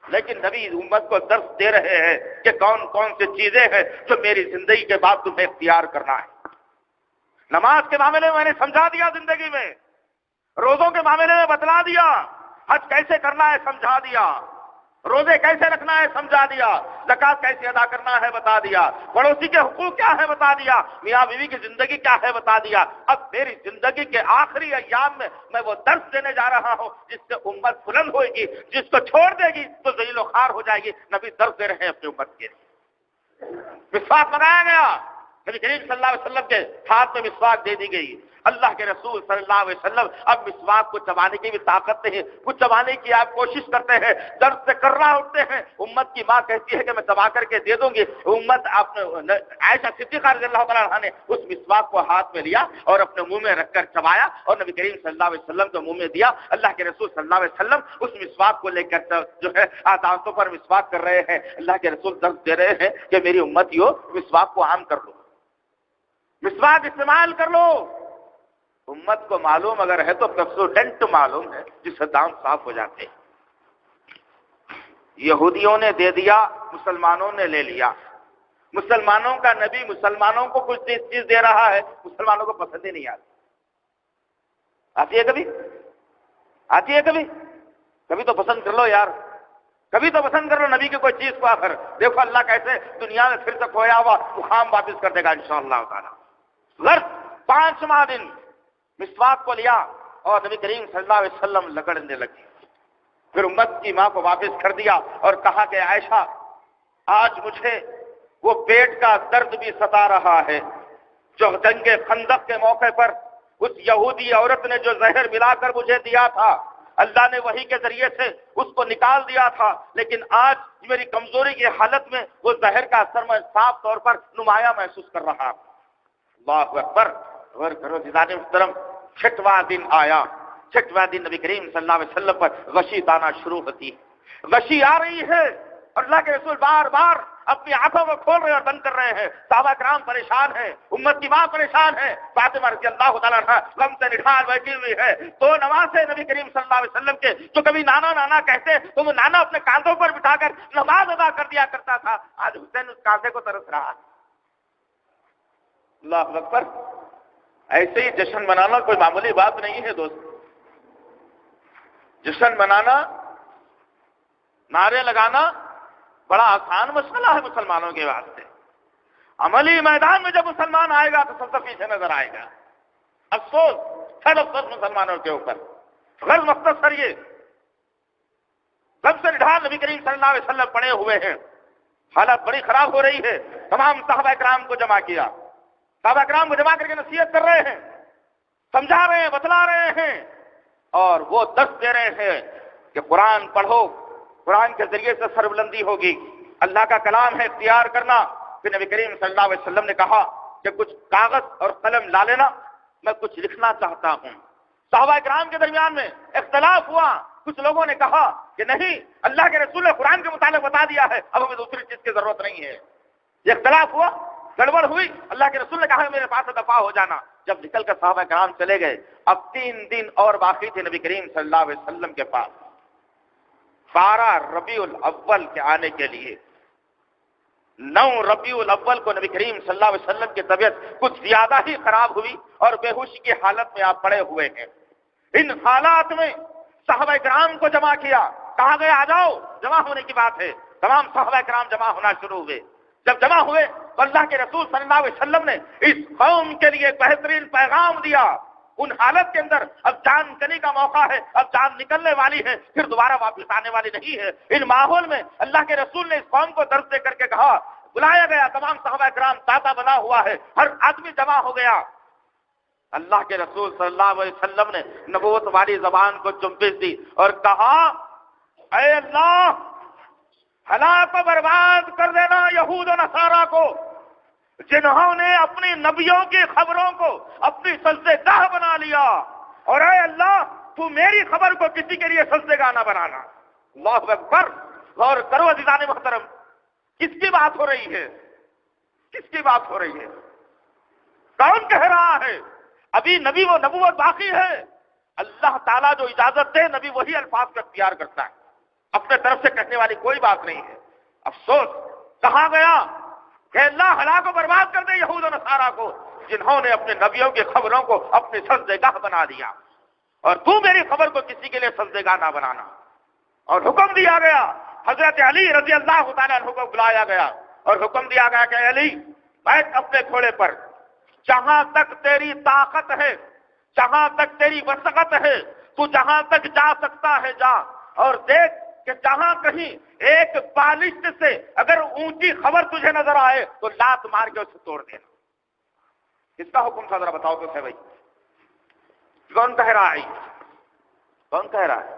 لیکن نبی امت کو درس دے رہے ہیں کہ کون کون سی چیزیں ہیں جو میری زندگی کے بعد تمہیں اختیار کرنا ہے۔ نماز کے معاملے میں نے سمجھا دیا، زندگی میں روزوں کے معاملے میں بتلا دیا، حج کیسے کرنا ہے سمجھا دیا، روزے کیسے رکھنا ہے سمجھا دیا، زکات کیسے ادا کرنا ہے بتا دیا، پڑوسی کے حقوق کیا ہے بتا دیا، میاں بیوی کی زندگی کیا ہے بتا دیا۔ اب میری زندگی کے آخری ایام میں وہ درس دینے جا رہا ہوں جس سے امت بلند ہوئے گی، جس کو چھوڑ دے گی تو ذلیل و خوار ہو جائے گی۔ نبی درس دے رہے ہیں اپنی امت کے لیے۔ مسواک منگایا گیا، نبی کریم صلی اللہ علیہ وسلم کے ہاتھ میں مسواک دے دی گئی۔ اللہ کے رسول صلی اللہ علیہ وسلم اب مسواک کو چبانے کی بھی طاقت نہیں، کچھ چبانے کی آپ کوشش کرتے ہیں، درد سے کرنا اٹھتے ہیں۔ امت کی ماں کہتی ہے کہ میں چبا کر کے دے دوں گی۔ امت عائشہ صدیقہ رضی اللہ تعالیٰ عنہا نے اس مسواک کو ہاتھ میں لیا اور اپنے منہ میں رکھ کر چبایا اور نبی کریم صلی اللہ علیہ وسلم کو منہ میں دیا۔ اللہ کے رسول صلی اللہ علیہ وسلم اس مسواک کو لے کر جو ہے دانتوں پر مسواک کر رہے ہیں۔ اللہ کے رسول درد دے رہے ہیں کہ میری امتیوں مسواک کو عام کر لو، مسواک استعمال کر لو۔ امت کو معلوم اگر ہے تو پیپسوڈنٹ معلوم ہے جس سے دانت صاف ہو جاتے ہیں۔ یہودیوں نے دے دیا، مسلمانوں نے لے لیا۔ مسلمانوں کا نبی مسلمانوں کو کچھ چیز دے رہا ہے، مسلمانوں کو پسند ہی نہیں آتی ہے کبھی؟ آتی ہے کبھی؟ کبھی تو پسند کر لو یار، کبھی تو پسند کر لو نبی کی کوئی چیز کو۔ آخر دیکھو اللہ کیسے دنیا میں پھر سے کھویا ہوا مقام واپس کر دے گا انشاءاللہ تعالی۔ غرض 5واں دن مسواک کو لیا اور نبی کریم صلی اللہ علیہ وسلم لگڑنے لگے، پھر امت کی ماں کو واپس کر دیا اور کہا کہ عائشہ آج مجھے وہ پیٹ کا درد بھی ستا رہا ہے جو جنگ خندق کے موقع پر اس یہودی عورت نے جو زہر ملا کر مجھے دیا تھا، اللہ نے وحی کے ذریعے سے اس کو نکال دیا تھا، لیکن آج میری کمزوری کی حالت میں وہ زہر کا اثر میں صاف طور پر نمایاں محسوس کر رہا ہوں۔ اللہ اکبر، غور کرو جناب محترم، 6واں دن آیا، 6واں دن نبی کریم صلی اللہ علیہ وسلم پر غشی آنا شروع ہوتی ہے، غشی آ رہی ہے اور اللہ کے رسول بار بار اپنی آنکھوں کو کھول رہے اور بند کر رہے ہیں۔ صحابہ کرام پریشان ہیں، امت کی ماں پریشان ہے، فاطمہ رضی اللہ تعالیٰ عنہا غم سے نڈھال بیٹھی ہوئی ہے۔ تو نمازیں نبی کریم صلی اللہ علیہ وسلم کے جو کبھی نانا نانا کہتے تو وہ نانا اپنے کاندھوں پر بٹھا کر نماز ادا کر دیا کرتا تھا، آج حسین اس کاندھے کو ترس رہا ہے۔ اللہ اکبر، ایسے ہی جشن منانا کوئی معمولی بات نہیں ہے دوست۔ جشن منانا، نعرے لگانا بڑا آسان مسئلہ ہے مسلمانوں کے واسطے۔ عملی میدان میں جب مسلمان آئے گا تو سب سے پیچھے نظر آئے گا۔ افسوس، سب افسوس مسلمانوں کے اوپر۔ غرض مختصر یہ، سب سے ڈھال نبی کریم صلی اللہ علیہ وسلم پڑے ہوئے ہیں، حالت بڑی خراب ہو رہی ہے۔ تمام صحابہ کرام کو جمع کیا، صحابہ کرام کو جمع کر کے نصیحت کر رہے ہیں، سمجھا رہے ہیں، بتلا رہے ہیں، اور وہ درس دے رہے ہیں کہ قرآن پڑھو، قرآن کے ذریعے سے سربلندی ہوگی، اللہ کا کلام ہے اختیار کرنا۔ پھر نبی کریم صلی اللہ علیہ وسلم نے کہا کہ کچھ کاغذ اور قلم لا لینا، میں کچھ لکھنا چاہتا ہوں۔ صحابہ کرام کے درمیان میں اختلاف ہوا، کچھ لوگوں نے کہا کہ نہیں، اللہ کے رسول نے قرآن کے متعلق بتا دیا ہے، اب ہمیں دوسری چیز کی ضرورت نہیں ہے۔ یہ اختلاف ہوا، گڑبڑ ہوئی، اللہ کے رسول نے کہا میرے پاس سے دفاع ہو جانا۔ جب نکل کر صحابہ کرام چلے گئے، اب 3 دن اور باقی تھے نبی کریم صلی اللہ علیہ وسلم کے پاس 12 ربیع الاول کے آنے کے لیے۔ 9 ربیع الاول کو نبی کریم صلی اللہ علیہ وسلم کی طبیعت کچھ زیادہ ہی خراب ہوئی اور بے ہوشی کی حالت میں آپ پڑے ہوئے ہیں۔ ان حالات میں صحابہ کرام کو جمع کیا، کہا گیا آ جاؤ، جمع ہونے کی بات ہے۔ تمام صحابہ کرام جمع ہونا شروع ہوئے۔ جب جمع ہوئے تو اللہ کے رسول صلی اللہ علیہ وسلم نے اس قوم کے لیے بہترین پیغام دیا۔ ان حالت کے اندر اب جان چلی کا موقع ہے، اب جان نکلنے والی ہے، پھر دوبارہ واپس آنے والی نہیں ہے۔ ان ماحول میں اللہ کے رسول نے اس قوم کو درس دے کر کے کہا، بلایا گیا، تمام صحابہ کرام تاتا بنا ہوا ہے، ہر آدمی جمع ہو گیا۔ اللہ کے رسول صلی اللہ علیہ وسلم نے نبوت والی زبان کو چنبش دی اور کہا، اے اللہ، ہلاک و برباد کر دینا یہود و نصارہ کو، جنہوں نے اپنی نبیوں کی خبروں کو اپنی سجدہ گاہ بنا لیا، اور اے اللہ تو میری خبر کو کسی کے لیے سجدہ گاہ نہ بنانا۔ اللہ اکبر۔ غور کرو عزیزان محترم، کس کی بات ہو رہی ہے؟ کس کی بات ہو رہی ہے؟ کون کہہ رہا ہے؟ ابھی نبی و نبوت باقی ہے۔ اللہ تعالیٰ جو اجازت دے نبی وہی الفاظ کا اختیار کرتا ہے، اپنے طرف سے کہنے والی کوئی بات نہیں ہے۔ افسوس، کہا گیا کہ اللہ ہلاک و برباد کر دے یہود و نصارہ کو، جنہوں نے اپنے نبیوں کی خبروں کو اپنی سجدہ بنا دیا، اور تو میری خبر کو کسی کے لیے سجدہ نہ بنانا۔ اور حکم دیا گیا، حضرت علی رضی اللہ تعالیٰ عنہ کو بلایا گیا اور حکم دیا گیا کہ علی بیٹھ اپنے گھوڑے پر، جہاں تک تیری طاقت ہے، جہاں تک تیری وسعت ہے، تو جہاں تک جا سکتا ہے جا، اور دیکھ کہ جہاں کہیں ایک بالشت سے اگر اونچی خبر تجھے نظر آئے تو لات مار کے اسے توڑ دینا۔ کس کا حکم تھا ذرا بتاؤ تو صحیح بھائی؟ کون کہہ رہا ہے؟ کون کہہ رہا ہے؟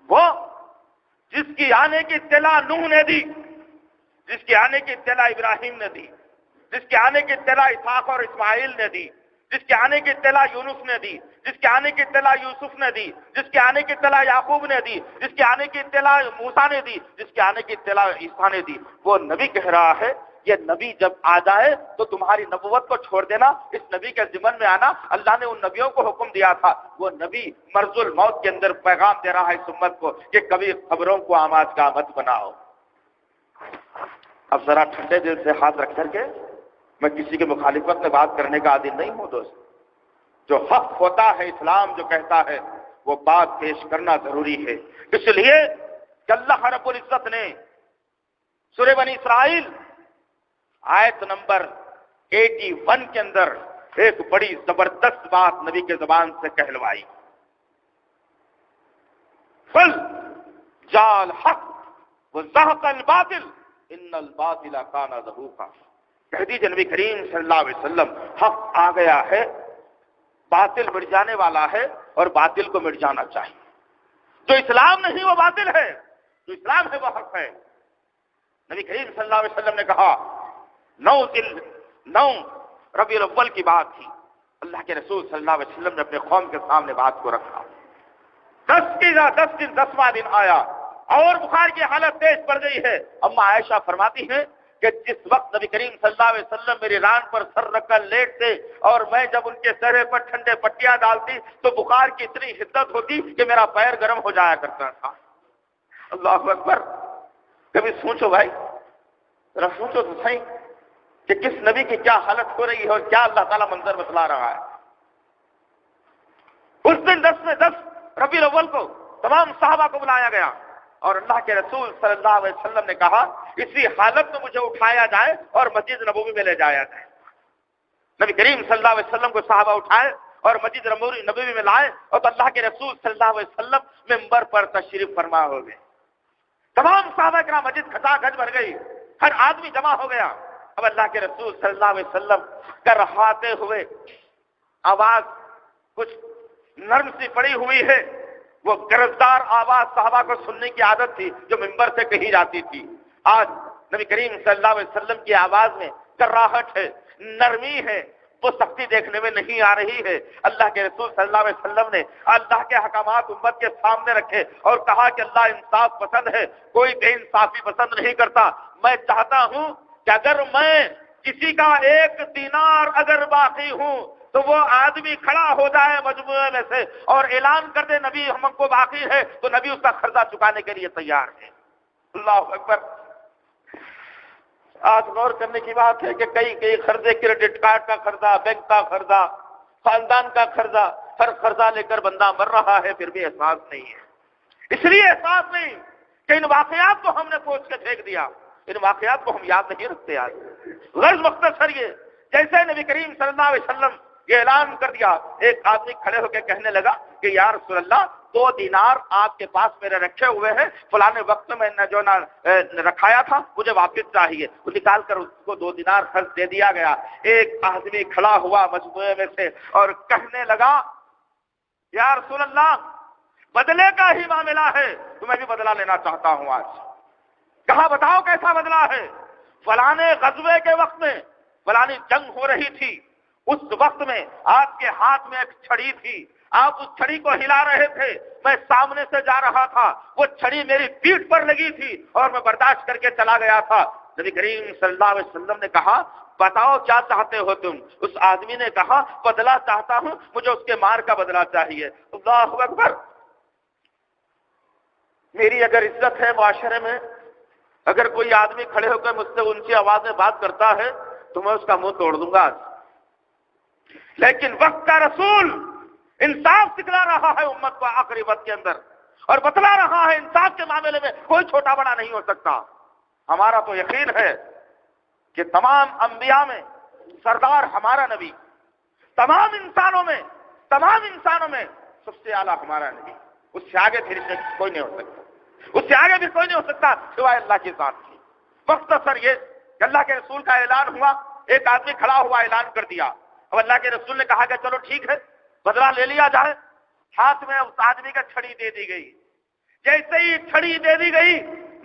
وہ جس کی آنے کی اطلاع نوح نے دی، جس کی آنے کی اطلاع ابراہیم نے دی، جس کے آنے کی اطلاع اسحاق اور اسماعیل نے دی، جس کے آنے کی اطلاع یونس نے دی، جس کے آنے کی اطلاع یوسف نے دی، جس کے آنے کی اطلاع یعقوب نے دی، جس کے آنے کی اطلاع موسیٰ نے دی، جس کے آنے کی اطلاع عیسیٰ نے دی، وہ نبی کہہ رہا ہے یہ نبی جب آ جائے تو تمہاری نبوت کو چھوڑ دینا، اس نبی کے ضمن میں آنا۔ اللہ نے ان نبیوں کو حکم دیا تھا، وہ نبی مرض الموت کے اندر پیغام دے رہا ہے اس امت کو کہ کبھی خبروں کو آماج کا مت بناؤ۔ اب ذرا ٹھنڈے دل سے ہاتھ رکھ کر کے، میں کسی کے مخالفت میں بات کرنے کا عادی نہیں ہوں دوست، جو حق ہوتا ہے، اسلام جو کہتا ہے وہ بات پیش کرنا ضروری ہے۔ اس لیے کہ اللہ رب العزت نے سورہ بنی اسرائیل آیت نمبر 81 کے اندر ایک بڑی زبردست بات نبی کے زبان سے کہلوائی، قل جاء الحق وزهق الباطل ان الباطل کان زہوقا۔ کہہ دیجئے نبی کریم صلی اللہ علیہ وسلم، حق آ گیا ہے، باطل مٹ جانے والا ہے، اور باطل کو مٹ جانا چاہیے۔ جو اسلام نہیں وہ باطل ہے، جو اسلام ہے وہ حق ہے۔ نبی کریم صلی اللہ علیہ وسلم نے کہا 9 ربیع الاول کی بات تھی، اللہ کے رسول صلی اللہ علیہ وسلم نے اپنے قوم کے سامنے بات کو رکھا۔ 10واں دن آیا اور بخار کی حالت تیز پڑ گئی ہے۔ اما عائشہ فرماتی ہیں کہ جس وقت نبی کریم صلی اللہ علیہ وسلم میری ران پر سر رکھ کر لیٹتے اور میں جب ان کے چہرے پر ٹھنڈے پٹیاں ڈالتی تو بخار کی اتنی شدت ہوتی کہ میرا پیر گرم ہو جایا کرتا تھا۔ اللہ اکبر۔ کبھی سوچو بھائی، ذرا سوچو تو صحیح کہ کس نبی کی کیا حالت ہو رہی ہے اور کیا اللہ تعالیٰ منظر بتلا رہا ہے۔ اس دن 10 ربیع الاول کو تمام صحابہ کو بلایا گیا اور اللہ کے رسول صلی اللہ علیہ وسلم نے کہا اسی حالت میں مجھے اٹھایا جائے اور مسجد نبوی میں لے جایا جائے۔ نبی کریم صلی اللہ علیہ وسلم کو صحابہ اٹھائے اور مسجد نبوی میں لائے، اور اللہ کے رسول صلی اللہ علیہ وسلم منبر پر تشریف فرما ہو گئے۔ تمام صحابہ کرام مسجد کھچا کھچ بھر گئی، ہر آدمی جمع ہو گیا۔ اب اللہ کے رسول صلی اللہ علیہ وسلم کرہاتے ہوئے، آواز کچھ نرم سی پڑی ہوئی ہے، وہ گرجدار آواز صحابہ کو سننے کی عادت تھی جو منبر سے کہی جاتی تھی، آج نبی کریم صلی اللہ علیہ وسلم کی آواز میں کراہٹ ہے، نرمی ہے، وہ سختی دیکھنے میں نہیں آ رہی ہے۔ اللہ کے رسول صلی اللہ علیہ وسلم نے اللہ کے حکامات امت کے سامنے رکھے اور کہا کہ اللہ انصاف پسند ہے، کوئی بے انصافی پسند نہیں کرتا۔ میں چاہتا ہوں کہ اگر میں کسی کا 1 دینار اگر باقی ہوں تو وہ آدمی کھڑا ہو جائے مجموعے میں سے اور اعلان کر دے نبی ہم کو باقی ہے، تو نبی اس کا قرضہ چکانے کے لیے تیار ہے۔ اللہ اکبر۔ آج غور کرنے کی بات ہے کہ کئی قرضے، کریڈٹ کارڈ کا قرضہ، بینک کا قرضہ، خاندان کا قرضہ، ہر قرضہ لے کر بندہ مر رہا ہے، پھر بھی احساس نہیں ہے۔ اس لیے احساس نہیں کہ ان واقعات کو ہم نے پوچھ کے پھینک دیا، ان واقعات کو ہم یاد نہیں رکھتے۔ آج غرض مختصر یہ، جیسے نبی کریم صلی اللہ علیہ وسلم یہ اعلان کر دیا، ایک آدمی کھڑے ہو کے کہنے لگا کہ یا رسول اللہ 2 دینار آپ کے پاس میرے رکھے ہوئے ہیں، فلانے وقت میں جو رکھایا تھا مجھے واپس چاہیے۔ وہ نکال کر اس کو 2 دینار خرچ دے دیا گیا۔ ایک آدمی کھڑا ہوا مجموعے میں سے اور کہنے لگا یا رسول اللہ بدلے کا ہی معاملہ ہے، تو میں بھی بدلہ لینا چاہتا ہوں۔ آج کہا بتاؤ کیسا بدلہ ہے؟ فلانے غزوے کے وقت میں فلانی جنگ ہو رہی تھی، اس وقت میں آپ کے ہاتھ میں ایک چھڑی تھی، آپ اس چھڑی کو ہلا رہے تھے، میں سامنے سے جا رہا تھا، وہ چھڑی میری پیٹھ پر لگی تھی اور میں برداشت کر کے چلا گیا تھا۔ نبی کریم صلی اللہ علیہ وسلم نے کہا بتاؤ کیا چاہتے ہو تم؟ اس آدمی نے کہا بدلہ چاہتا ہوں، مجھے اس کے مار کا بدلہ چاہیے۔ اللہ اکبر۔ میری اگر عزت ہے معاشرے میں، اگر کوئی آدمی کھڑے ہو کر مجھ سے اونچی آواز میں بات کرتا ہے تو میں اس کا منہ توڑ دوں گا، لیکن وقت کا رسول انصاف سکھلا رہا ہے امت کو آخری وقت کے اندر، اور بتلا رہا ہے انصاف کے معاملے میں کوئی چھوٹا بڑا نہیں ہو سکتا۔ ہمارا تو یقین ہے کہ تمام انبیاء میں سردار ہمارا نبی، تمام انسانوں میں سب سے اعلیٰ ہمارا نبی، اس سے آگے پھر کوئی نہیں ہو سکتا، اس سے آگے بھی کوئی نہیں ہو سکتا سوائے اللہ کی ذات کی۔ مختصر یہ کہ اللہ کے رسول کا اعلان ہوا، ایک آدمی کھڑا ہوا اعلان کر دیا، اب اللہ کے رسول نے کہا کہ چلو ٹھیک ہے بدلہ لے لیا جائے۔ ہاتھ میں اس آدمی کا چھڑی دے دی گئی۔ جیسے ہی چھڑی دے دی گئی،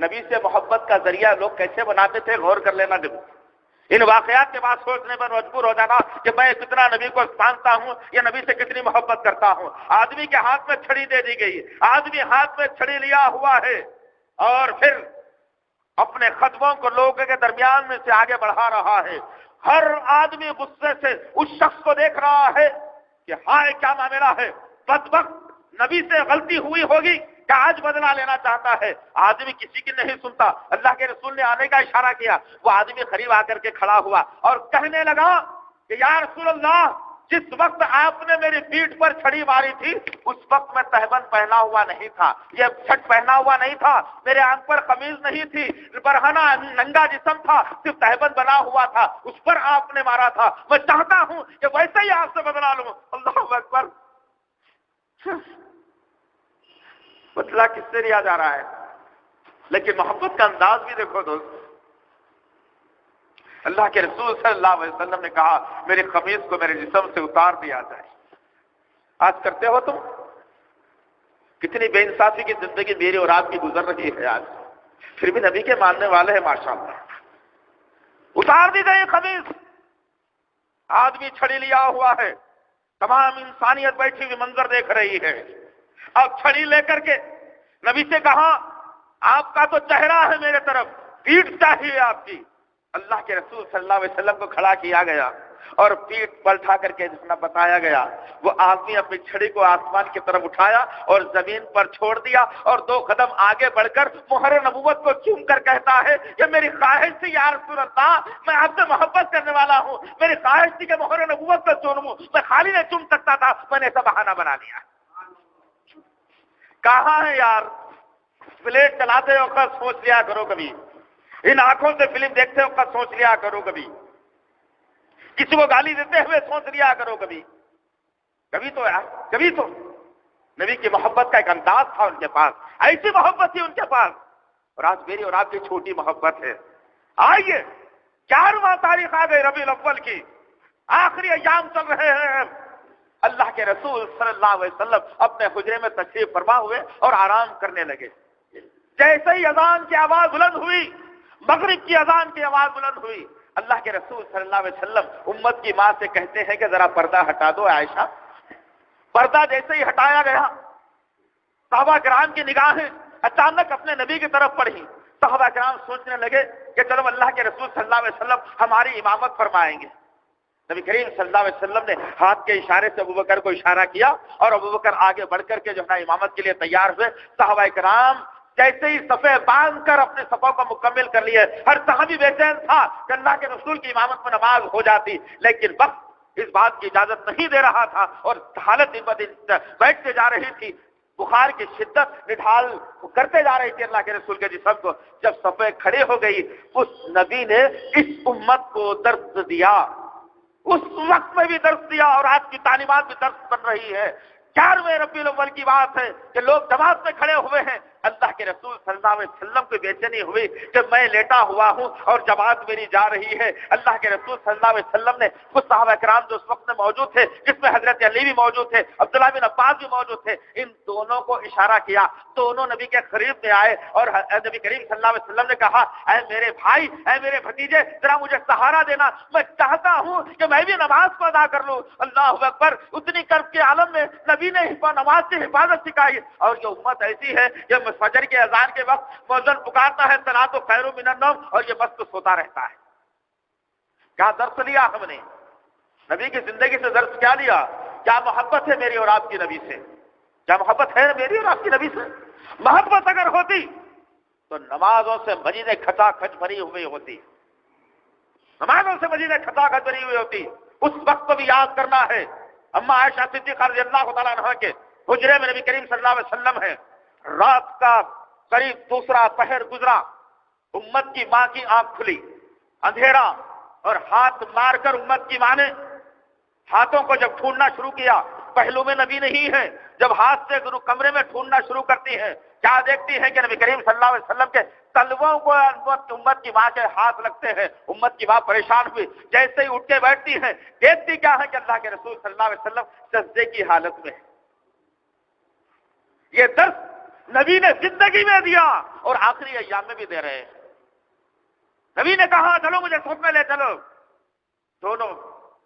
نبی سے محبت کا ذریعہ لوگ کیسے بناتے تھے غور کر لینا۔ ان واقعات کے بعد سوچنے پر مجبور ہو جانا کہ میں کتنا نبی کو مانتا ہوں یا نبی سے کتنی محبت کرتا ہوں۔ آدمی کے ہاتھ میں چھڑی دے دی گئی، آدمی ہاتھ میں چھڑی لیا ہوا ہے اور پھر اپنے خطبوں کو لوگوں کے درمیان میں سے آگے بڑھا رہا ہے۔ ہر آدمی غصے سے اس شخص کو دیکھ رہا ہے کہ ہائے کیا معاملہ ہے، بدبخت نبی سے غلطی ہوئی ہوگی کہ آج بدلہ لینا چاہتا ہے۔ آدمی کسی کی نہیں سنتا، اللہ کے رسول نے آنے کا اشارہ کیا، وہ آدمی قریب آ کر کے کھڑا ہوا اور کہنے لگا کہ یا رسول اللہ جس وقت آپ نے میری پیٹھ پر چھڑی ماری تھی اس وقت میں تہبند پہنا ہوا نہیں تھا، یہ شرٹ پہنا ہوا نہیں تھا، میرے آنکھ پر قمیض نہیں تھی، برہنہ ننگا جسم تھا، صرف تہبند بنا ہوا تھا، اس پر آپ نے مارا تھا۔ میں چاہتا ہوں کہ ویسے ہی آپ سے بدلا لوں۔ اللہ اکبر۔ بدلا کس سے لیا جا رہا ہے؟ لیکن محبت کا انداز بھی دیکھو دوست۔ اللہ کے رسول صلی اللہ علیہ وسلم نے کہا میری قمیض کو میرے جسم سے اتار دیا جائے۔ آج کرتے ہو تم؟ کتنی بے انصافی کی زندگی میری اور آپ کی گزر رہی ہے آج، پھر بھی نبی کے ماننے والے ہیں ماشاءاللہ۔ اتار دی گئی قمیض، آدمی چھڑی لیا ہوا ہے، تمام انسانیت بیٹھی ہوئی منظر دیکھ رہی ہے۔ اب چھڑی لے کر کے نبی سے کہا آپ کا تو چہرہ ہے میرے طرف، پیٹھ چاہیے آپ کی۔ اللہ کے رسول صلی اللہ علیہ وسلم کو کھڑا کیا گیا اور پیٹھ پلٹا کر کے جتنا بتایا گیا، وہ آدمی اپنی چھڑی کو آسمان کی طرف اٹھایا اور زمین پر چھوڑ دیا اور 2 قدم آگے بڑھ کر مہر نبوت کو چوم کر کہتا ہے کہ میری خواہش تھی یا رسول اللہ، میں آپ سے محبت کرنے والا ہوں، میری خواہش تھی کہ مہر نبوت کو چوموں، میں خالی نہیں چوم سکتا تھا، میں نے ایسا بہانہ بنا لیا۔ کہاں ہے یار؟ پلیٹ چلاتے وقت سوچ لیا کرو کبھی، ان آنکھوں سے فلم دیکھتے وقت سوچ لیا کرو کبھی، کسی کو گالی دیتے ہوئے سوچ لیا کرو کبھی تو یار، کبھی تو نبی کی محبت کا ایک انداز تھا ان کے پاس، ایسی محبت تھی ان کے پاس۔ اور آج میری اور آپ کی چھوٹی محبت ہے۔ آئیے 4واں تاریخ آ گئی ربیع الاول کی، آخری ایام چل رہے ہیں، اللہ کے رسول صلی اللہ علیہ وسلم اپنے حجرے میں تشریف فرما ہوئے اور آرام کرنے لگے۔ جیسے ہی اذان کی آواز بلند ہوئی، مغرب کی اذان کی آواز بلند ہوئی، اللہ کے رسول صلی اللہ علیہ وسلم امت کی ماں سے کہتے ہیں کہ ذرا پردہ ہٹا دو عائشہ۔ پردہ جیسے ہی ہٹایا گیا، صحابہ کرام کی نگاہیں اچانک اپنے نبی کی طرف پڑھی۔ صحابہ کرام سوچنے لگے کہ چلو اللہ کے رسول صلی اللہ علیہ وسلم ہماری امامت فرمائیں گے۔ نبی کریم صلی اللہ علیہ وسلم نے ہاتھ کے اشارے سے ابوبکر کو اشارہ کیا اور ابوبکر آگے بڑھ کر کے جو ہے امامت کے لیے تیار ہوئے۔ صحابہ کرام جیسے ہی صفے باندھ کر اپنے صفوں کو مکمل کر لیے، ہر صحابی بے چین تھا کہ اللہ کے رسول کی امامت میں نماز ہو جاتی، لیکن وقت اس بات کی اجازت نہیں دے رہا تھا اور حالت دن بدن بیٹھتے جا رہی تھی۔ بخار کی شدت نڈھال کرتے جا رہی تھی اللہ کے رسول کے جسم کو۔ جب صفیں کھڑے ہو گئی، اس نبی نے اس امت کو درس دیا، اس وقت میں بھی درس دیا اور آج کی تعلیمات بھی درس بن رہی ہے۔ 11ویں ربیع الاول کی بات ہے کہ لوگ جماعت میں کھڑے ہوئے ہیں، اللہ کے رسول صلی اللہ علیہ وسلم کو بے چینی ہوئی کہ میں لیٹا ہوا ہوں اور جماعت میری جا رہی ہے۔ اللہ کے رسول صلی اللہ علیہ وسلم نے کچھ صحابہ کرام جو اس وقت میں موجود تھے، جس میں حضرت علی بھی موجود تھے، عبداللہ بن عباس بھی موجود تھے، ان دونوں کو اشارہ کیا۔ دونوں نبی کے قریب میں آئے اور نبی کریم صلی اللہ علیہ وسلم نے کہا، اے میرے بھائی، اے میرے بھتیجے، ذرا مجھے سہارا دینا، میں چاہتا ہوں کہ میں بھی نماز کو ادا کر لوں۔ اللہ اکبر! اتنی کرب کے عالم میں نبی نے نماز کی حفاظت سکھائی۔ اور یہ امت ایسی ہے کہ فجر کے اذان کے وقت مؤذن پکارتا ہے صلاۃ خیر من النوم، اور یہ مست سوتا رہتا ہے۔ کیا درس لیا ہم نے؟ نبی کی زندگی سے درس کیا لیا؟ کیا محبت ہے میری اور آپ کی نبی سے؟ کیا محبت ہے میری اور آپ کی نبی سے؟ محبت اگر ہوتی تو نمازوں سے مسجدیں کھچا کھچ بھری ہوئی ہوتی، نمازوں سے مسجدیں کھچا کھچ بھری ہوئی ہوتی۔ اس وقت کو بھی یاد کرنا ہے، اما عائشہ صدیقہ رضی اللہ تعالیٰ عنہ کے حجرے میں نبی کریم صلی اللہ علیہ وسلم ہے۔ رات کا قریب دوسرا پہر گزرا، امت کی ماں کی آنکھ کھلی، اندھیرا، اور ہاتھ مار کر امت کی ماں نے ہاتھوں کو جب ڈھونڈنا شروع کیا، پہلو میں نبی نہیں ہے، جب ہاتھ سے کمرے میں ڈھونڈنا شروع کرتی ہے، کیا دیکھتی ہے کہ نبی کریم صلی اللہ علیہ وسلم کے تلووں کو امت کی ماں کے ہاتھ لگتے ہیں۔ امت کی ماں پریشان ہوئی، جیسے ہی اٹھ کے بیٹھتی ہے، دیکھتی کیا ہے کہ اللہ کے رسول صلی اللہ علیہ وسلم سجدے کی حالت میں ہے۔ یہ درس نبی نے زندگی میں دیا اور آخری ایام میں بھی دے رہے ہیں۔ نبی نے کہا چلو مجھے سب میں لے چلو، دونوں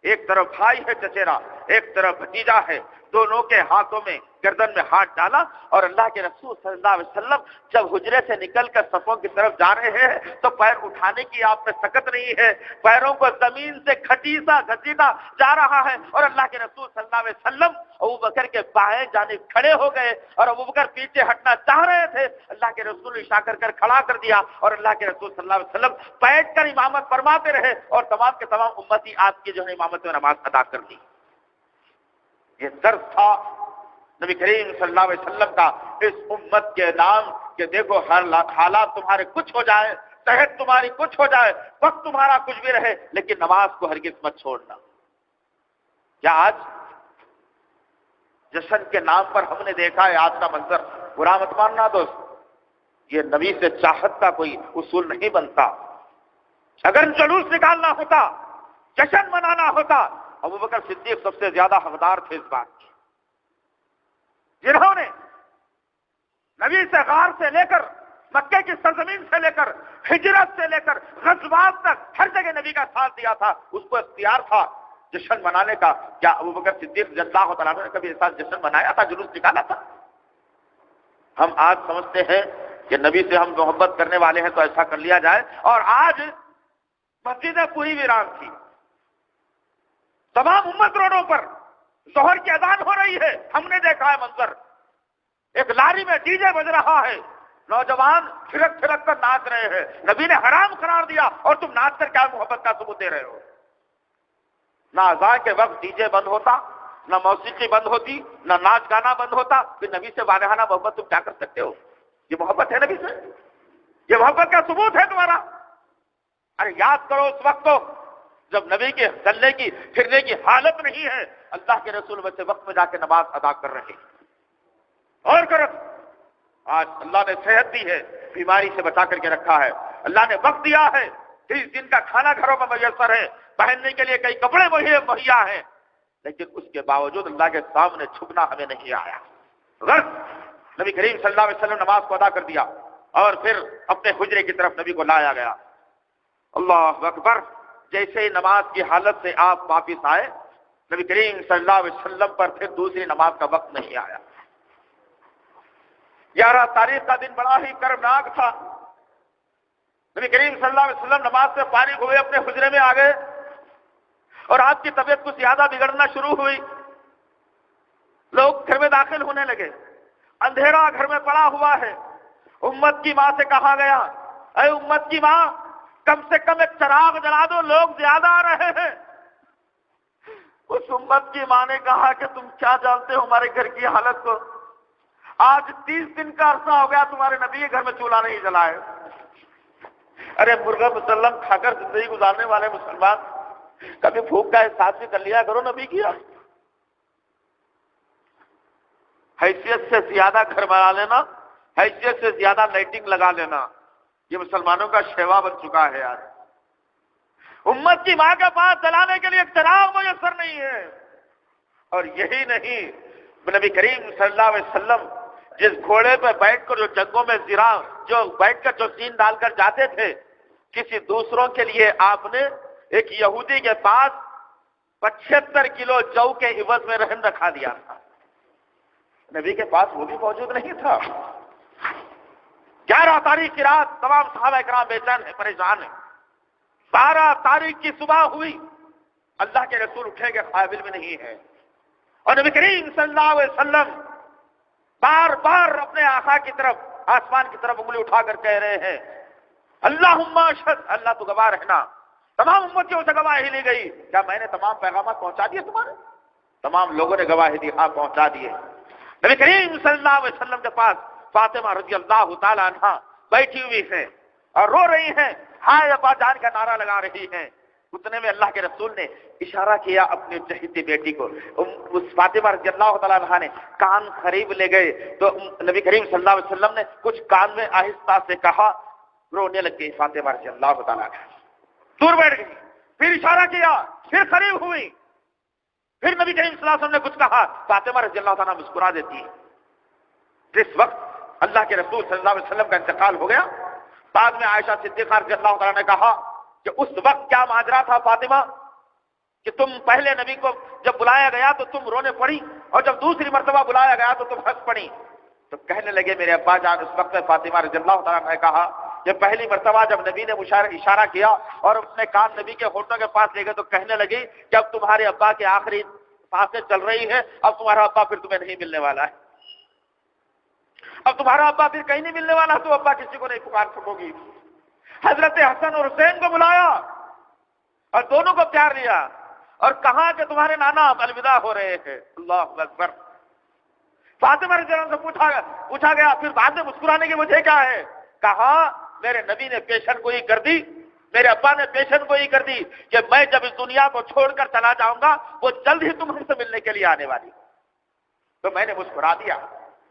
ایک طرف بھائی ہے چچیرا، ایک طرف بھتیجا ہے، دونوں کے ہاتھوں میں گردن میں ہاتھ ڈالا، اور اللہ کے رسول صلی اللہ علیہ وسلم جب حجرے سے نکل کر صفوں کی طرف جا رہے ہیں تو پیر اٹھانے کی آپ میں سکت نہیں ہے، پیروں کو زمین سے گھسیٹا جا رہا ہے، اور اللہ کے رسول صلی اللہ علیہ وسلم ابوبکر کے بائیں جانب کھڑے ہو گئے اور ابوبکر پیچھے ہٹنا چاہ رہے تھے۔ اللہ کے رسول نے اشارہ کر کھڑا کر دیا، اور اللہ کے رسول صلی اللہ علیہ وسلم بیٹھ کر امامت فرماتے رہے، اور تمام کے تمام امتی آپ کی جو ہے امامت میں نماز ادا کر دی۔ یہ درس تھا نبی کریم صلی اللہ علیہ وسلم کا اس امت کے نام کہ دیکھو ہر حالات تمہارے کچھ ہو جائے، صحت تمہاری کچھ ہو جائے، وقت تمہارا کچھ بھی رہے، لیکن نماز کو ہرگز مت چھوڑنا۔ کیا آج جشن کے نام پر ہم نے دیکھا ہے آج کا منظر؟ برا مت ماننا دوست، یہ نبی سے چاہت کا کوئی اصول نہیں بنتا۔ اگر جلوس نکالنا ہوتا، جشن منانا ہوتا، ابوبکر صدیق سب سے زیادہ حقدار تھے اس بات کی، جنہوں نے نبی سے غار سے لے کر مکے کی سرزمین سے لے کر ہجرت سے لے کر غزوات تک ہر جگہ نبی کا ساتھ دیا تھا، اس کو اختیار تھا جشن منانے کا۔ کیا ابوبکر صدیق رضی اللہ تعالیٰ عنہ نے کبھی ایسا جشن منایا تھا، جلوس نکالا تھا؟ ہم آج سمجھتے ہیں کہ نبی سے ہم محبت کرنے والے ہیں تو ایسا کر لیا جائے، اور آج مسجدیں پوری ویران تھی، تمام امت روڈوں پر ظہر کی اذان ہو رہی ہے، ہم نے دیکھا ہے منظر، ایک لاری میں ڈی جے بج رہا ہے، نوجوان پھرک پھرک کر ناچ رہے ہیں، نبی نے حرام قرار دیا اور تم ناچ کر کیا محبت کا ثبوت دے رہے ہو؟ نہ اذان کے وقت ڈی جے بند ہوتا، نہ موسیقی بند ہوتی، نہ ناچ گانا بند ہوتا، پھر نبی سے وارحانہ محبت تم کیا کر سکتے ہو؟ یہ محبت ہے نبی سے؟ یہ محبت کا ثبوت ہے تمہارا؟ ارے یاد کرو اس وقت کو جب نبی کے چلنے کی پھرنے کی حالت نہیں ہے، اللہ کے رسول ویسے وقت میں جا کے نماز ادا کر رہے ہیں۔ اور کرو، آج اللہ نے صحت دی ہے، بیماری سے بچا کر کے رکھا ہے، اللہ نے وقت دیا ہے، 30 دن کا کھانا گھروں میں میسر ہے، پہننے کے لیے کئی کپڑے مہیا ہیں، لیکن اس کے باوجود اللہ کے سامنے جھکنا ہمیں نہیں آیا. غرض نبی کریم صلی اللہ علیہ وسلم نماز کو ادا کر دیا اور پھر اپنے حجرے کی طرف نبی کو لایا گیا. اللہ اکبر. جیسے ہی نماز کی حالت سے آپ واپس آئے, نبی کریم صلی اللہ علیہ وسلم پر پھر دوسری نماز کا وقت نہیں آیا. 11 تاریخ کا دن بڑا ہی کربناک تھا. نبی کریم صلی اللہ علیہ وسلم نماز سے فارغ ہوئے, اپنے حجرے میں آ گئے اور آپ کی طبیعت کچھ زیادہ بگڑنا شروع ہوئی. لوگ گھر میں داخل ہونے لگے. اندھیرا گھر میں پڑا ہوا ہے. امت کی ماں سے کہا گیا, اے امت کی ماں, کم سے کم ایک چراغ جلا دو, لوگ زیادہ آ رہے ہیں. اس امت کی ماں نے کہا کہ تم کیا جانتے ہو ہمارے گھر کی حالت کو؟ آج 30 دن کا عرصہ ہو گیا تمہارے نبی کے گھر میں چولہا نہیں جلائے. ارے مرغا مسلم کھا کر زندگی گزارنے والے مسلمان, کبھی بھوک کا احساس بھی کر لیا کرو نبی کیا. حیثیت سے زیادہ گھر بنا لینا, حیثیت سے زیادہ لائٹنگ لگا لینا, یہ مسلمانوں کا شیوا بن چکا ہے. آج امت کی ماں کے پاس جلانے کے لیے چراغ میسر نہیں ہے. اور یہی نہیں, نبی کریم صلی اللہ علیہ وسلم جس گھوڑے پہ بیٹھ کر جو جنگوں میں جو بیٹھ کر جو سین ڈال کر جاتے تھے, کسی دوسروں کے لیے آپ نے ایک یہودی کے پاس 75 کلو جو کے عوض میں رہن رکھا دیا تھا. نبی کے پاس وہ بھی موجود نہیں تھا. 11 تاریخ کی رات تمام صحابہ کرام بے چین ہیں, پریشان ہیں. 12 تاریخ کی صبح ہوئی, اللہ کے رسول اٹھے کے قابل میں نہیں ہے. اور نبی کریم صلی اللہ علیہ وسلم بار بار اپنے آقا کی طرف, آسمان کی طرف انگلی اٹھا کر کہہ رہے ہیں, اللہم اشہد, اللہ تو گواہ رہنا. تمام امتیوں سے گواہی لی گئی. کیا میں نے تمام پیغامات پہنچا دیے تمہارے؟ تمام لوگوں نے گواہی دی, ہاں پہنچا دیے. نبی کریم صلی اللہ علیہ وسلم کے پاس فاطمہ رضی اللہ تعالی عنہا بیٹھی ہوئی ہیں اور رو رہی ہیں, ہائے ابا جان کا نعرہ لگا رہی ہیں. اتنے میں اللہ کے رسول نے اشارہ کیا اپنی چہیتی بیٹی کو. اس فاطمہ رضی اللہ تعالی عنہا نے کان قریب لے گئے تو نبی کریم صلی اللہ علیہ وسلم نے کچھ کان میں آہستہ سے کہا. رونے لگ گئی فاطمہ رضی اللہ تعالی عنہا, دور بیٹھ گئی. پھر اشارہ کیا, پھر قریب ہوئی. پھر نبی کریم صلی اللہ علیہ وسلم نے کچھ کہا, فاطمہ رضی اللہ تعالیٰ مسکرا دیتی ہے. جس وقت اللہ کے رسول صلی اللہ علیہ وسلم کا انتقال ہو گیا, بعد میں عائشہ صدیقہ رضی اللہ تعالیٰ نے کہا کہ اس وقت کیا ماجرا تھا فاطمہ کہ تم پہلے نبی کو جب بلایا گیا تو تم رونے پڑی, اور جب دوسری مرتبہ بلایا گیا تو تم ہنس پڑی. تو کہنے لگے میرے ابا جان, اس وقت میں فاطمہ رضی اللہ تعالیٰ نے کہا کہ پہلی مرتبہ جب نبی نے اشارہ کیا اور اپنے کان نبی کے ہونٹوں کے پاس لے گئے تو کہنے لگی کہ اب تمہارے ابا کے آخری سانسیں چل رہی ہے, اب تمہارا ابا پھر تمہیں نہیں ملنے والا ہے. اب تمہارا ابا پھر کہیں نہیں ملنے والا, تو ابا کسی کو نہیں پکار سکو گی. حضرت حسن اور حسین کو بلایا اور دونوں کو پیار لیا اور کہا کہ تمہارے نانا اب الوداع ہو رہے ہیں. اللہ اکبر. فاطمہ رضی اللہ عنہا سے پوچھا گیا پھر بعد میں مسکرانے کی وجہ کیا ہے؟ کہا میرے نبی نے پیشن گوئی کر دی, میرے ابا نے پیشن گوئی کر دی کہ میں جب اس دنیا کو چھوڑ کر چلا جاؤں گا وہ جلد ہی تم سے ملنے کے لیے آنے والی, تو میں نے مسکرا دیا.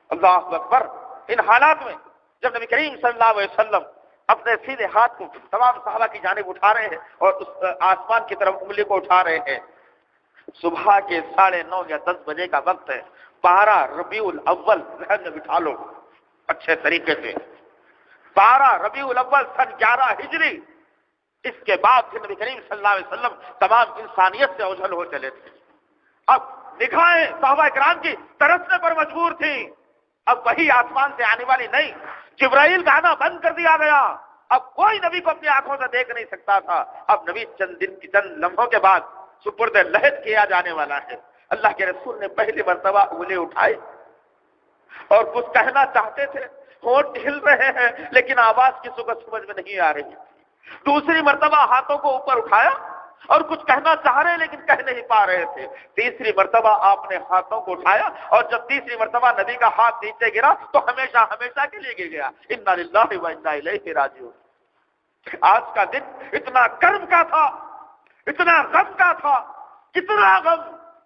اللہ اکبر. ان حالات میں جب نبی کریم صلی اللہ علیہ وسلم اپنے سیدھے ہاتھ کو تمام صحابہ کی جانب اٹھا رہے ہیں اور اس آسمان کی طرف انگلی کو اٹھا رہے ہیں, صبح کے 9:30 یا 10 بجے کا وقت ہے. 12 ربیع الاول ذہن میں بٹھا لو اچھے طریقے سے. 12 ربیع الاول سن 11 ہجری. اس کے بعد پھر نبی کریم صلی اللہ علیہ وسلم تمام انسانیت سے اوجھل ہو چلے تھے. اب نگاہیں صحابہ کرام کی ترسنے پر مجبور تھی. اب وہی آسمان سے آنے والی نہیں, جبرائیل کا آنا بند کر دیا گیا. اب کوئی نبی کو اپنی آنکھوں سے دیکھ نہیں سکتا تھا. اب نبی چند لمحوں کے بعد سپرد لہد کیا جانے والا ہے. اللہ کے رسول نے پہلی مرتبہ انگلی اٹھائی اور کچھ کہنا چاہتے تھے, ہونٹ ہل رہے ہیں لیکن آواز کسی کو سمجھ میں نہیں آ رہی. دوسری مرتبہ ہاتھوں کو اوپر اٹھایا اور کچھ کہنا چاہ رہے لیکن کہہ نہیں پا رہے تھے. تیسری مرتبہ آپ نے ہاتھوں کو اٹھایا اور جب تیسری مرتبہ نبی کا ہاتھ نیچے گرا تو ہمیشہ ہمیشہ کے لیے گر گیا. انا للہ و انا الیہ راجعون. آج کا دن اتنا کرب کا تھا, اتنا غم کا تھا, کتنا غم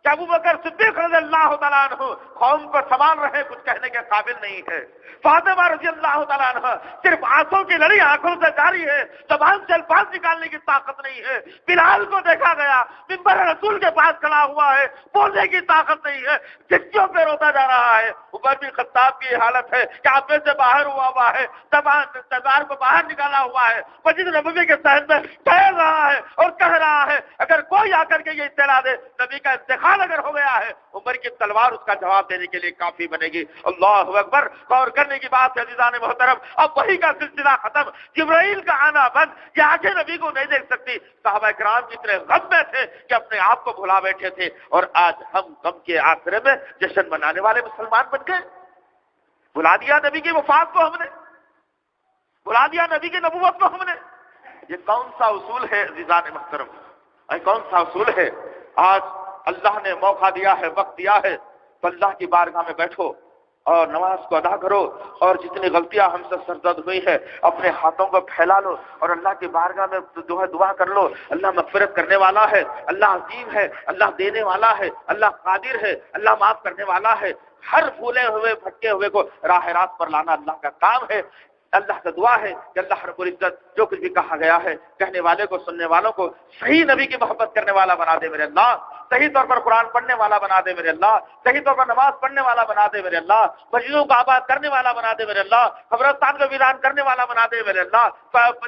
کہ ابو بکر صدیق رضی اللہ تعالیٰ عنہ قوم کو سنبھال رہے، کچھ کہنے کے قابل نہیں ہے۔ فاطمہ رضی اللہ تعالیٰ عنہ صرف آنکھوں کی لڑی آنکھوں سے جاری ہے، زبان سے الفاظ نکالنے کی طاقت نہیں ہے۔ بلال کو دیکھا گیا منبر رسول کے پاس کھڑا ہوا ہے، بولنے کی طاقت نہیں ہے، چٹیوں پہ روتا جا رہا ہے۔ عمر بن خطاب کی حالت ہے کہ آپ سے باہر ہوا ہے، تلوار کو باہر نکالا ہوا ہے، مسجد نبوی کے صحن میں ٹہل رہا ہے اور کہہ رہا ہے اگر کوئی آ کر کے یہ اطلاع دے نبی کا انتقال اگر ہو گیا ہے، عمر کی تلوار اس کا جواب دینے کے لیے کافی بنے گی۔ اللہ اکبر! غور کرنے کی بات ہے عزیزان محترم، اب وہی کا سلسلہ ختم، جبرائیل کا آنا بند، یہ آنکھیں نبی کو نہیں دیکھ سکتی۔ صحابہ کرام اتنے غم میں تھے کہ اپنے آپ کو بھلا بیٹھے تھے، اور آج ہم غم کے آخرے میں جشن منانے والے مسلمان بن گئے۔ بھلا دیا نبی کی وفات کو ہم نے، بھلا دیا نبی کی نبوت کو ہم نے۔ یہ کون سا اصول ہے عزیزان محترم؟ کون سا اصول ہے؟ آج اللہ نے موقع دیا ہے، وقت دیا ہے، تو اللہ کی بارگاہ میں بیٹھو اور نماز کو ادا کرو، اور جتنی غلطیاں ہم سے سرزد ہوئی ہے اپنے ہاتھوں کو پھیلا لو اور اللہ کی بارگاہ میں دعا کر لو۔ اللہ مغفرت کرنے والا ہے، اللہ عظیم ہے، اللہ دینے والا ہے، اللہ قادر ہے، اللہ معاف کرنے والا ہے۔ ہر پھولے ہوئے بھٹکے ہوئے کو راہ راست پر لانا اللہ کا کام ہے۔ اللہ سے دعا ہے کہ اللہ رب العزت جو کچھ بھی کہا گیا ہے کہنے والے کو، سننے والوں کو صحیح نبی کی محبت کرنے والا بنا دے میرے اللہ، صحیح طور پر قرآن پڑھنے والا بنا دے میرے اللہ، صحیح طور پر نماز پڑھنے والا بنا دے میرے اللہ، مسجدوں کو آباد کرنے والا بنا دے میرے اللہ، قبرستان کو ویران کرنے والا بنا دے میرے اللہ،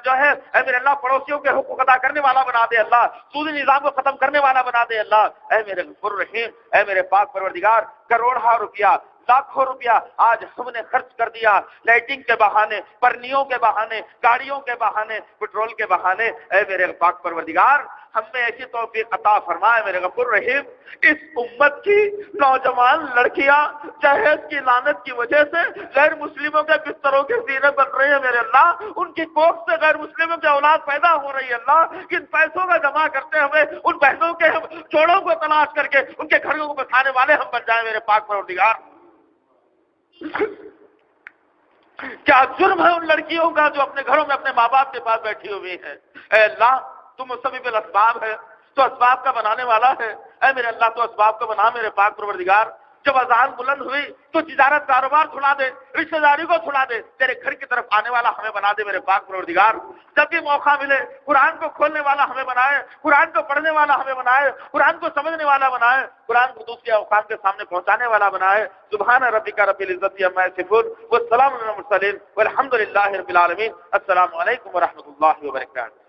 جو ہے اے میرے اللہ پڑوسیوں کے حقوق ادا کرنے والا بنا دے اللہ، سودی نظام کو ختم کرنے والا بنا دے اللہ۔ اے میرے غفور الرحیم، اے میرے پاک پروردگار، کروڑوں روپیہ، لاکھوں روپیہ آج ہم نے خرچ کر دیا لائٹنگ کے بہانے، پرنیوں کے بہانے، گاڑیوں کے بہانے، پیٹرول کے بہانے۔ اے میرے پاک پروردگار، ہم میں ایسی توفیق عطا فرمائے میرے غفور رحیم، اس امت کی نوجوان لڑکیاں جہیز کی لعنت کی وجہ سے غیر مسلموں کے بستروں کے زینے بن رہی ہیں میرے اللہ، ان کی کوکھ سے غیر مسلموں کی اولاد پیدا ہو رہی ہے اللہ، ان پیسوں کا جمع کرتے ہوئے ان بہنوں کے جوڑوں کو تلاش کر کے ان کے گھروں کو بسانے والے ہم بن جائیں میرے پاک پروردگار۔ کیا جرم ہے ان لڑکیوں کا جو اپنے گھروں میں اپنے ماں باپ کے پاس بیٹھی ہوئی ہیں؟ اے اللہ تم مسبب الاسباب ہے، تو اسباب کا بنانے والا ہے۔ اے میرے اللہ تو اسباب کو بنا میرے پاک پروردگار۔ جب اذان بلند ہوئی تو تجارت کاروبار چھڑا دے، رشتہ داری کو چھڑا دے، تیرے گھر کی طرف آنے والا ہمیں بنا دے میرے پاک پروردگار۔ جب بھی موقع ملے قرآن کو کھولنے والا ہمیں بنائے، قرآن کو پڑھنے والا ہمیں بنائے، قرآن کو سمجھنے والا بنائے، قرآن کو دوسرے اوقات کے سامنے پہنچانے والا بنائے۔ سبحان ربک رب العزت عما یصفون والسلام علی المرسلین والحمد للہ رب العالمین۔ السلام علیکم ورحمۃ اللہ وبرکاتہ۔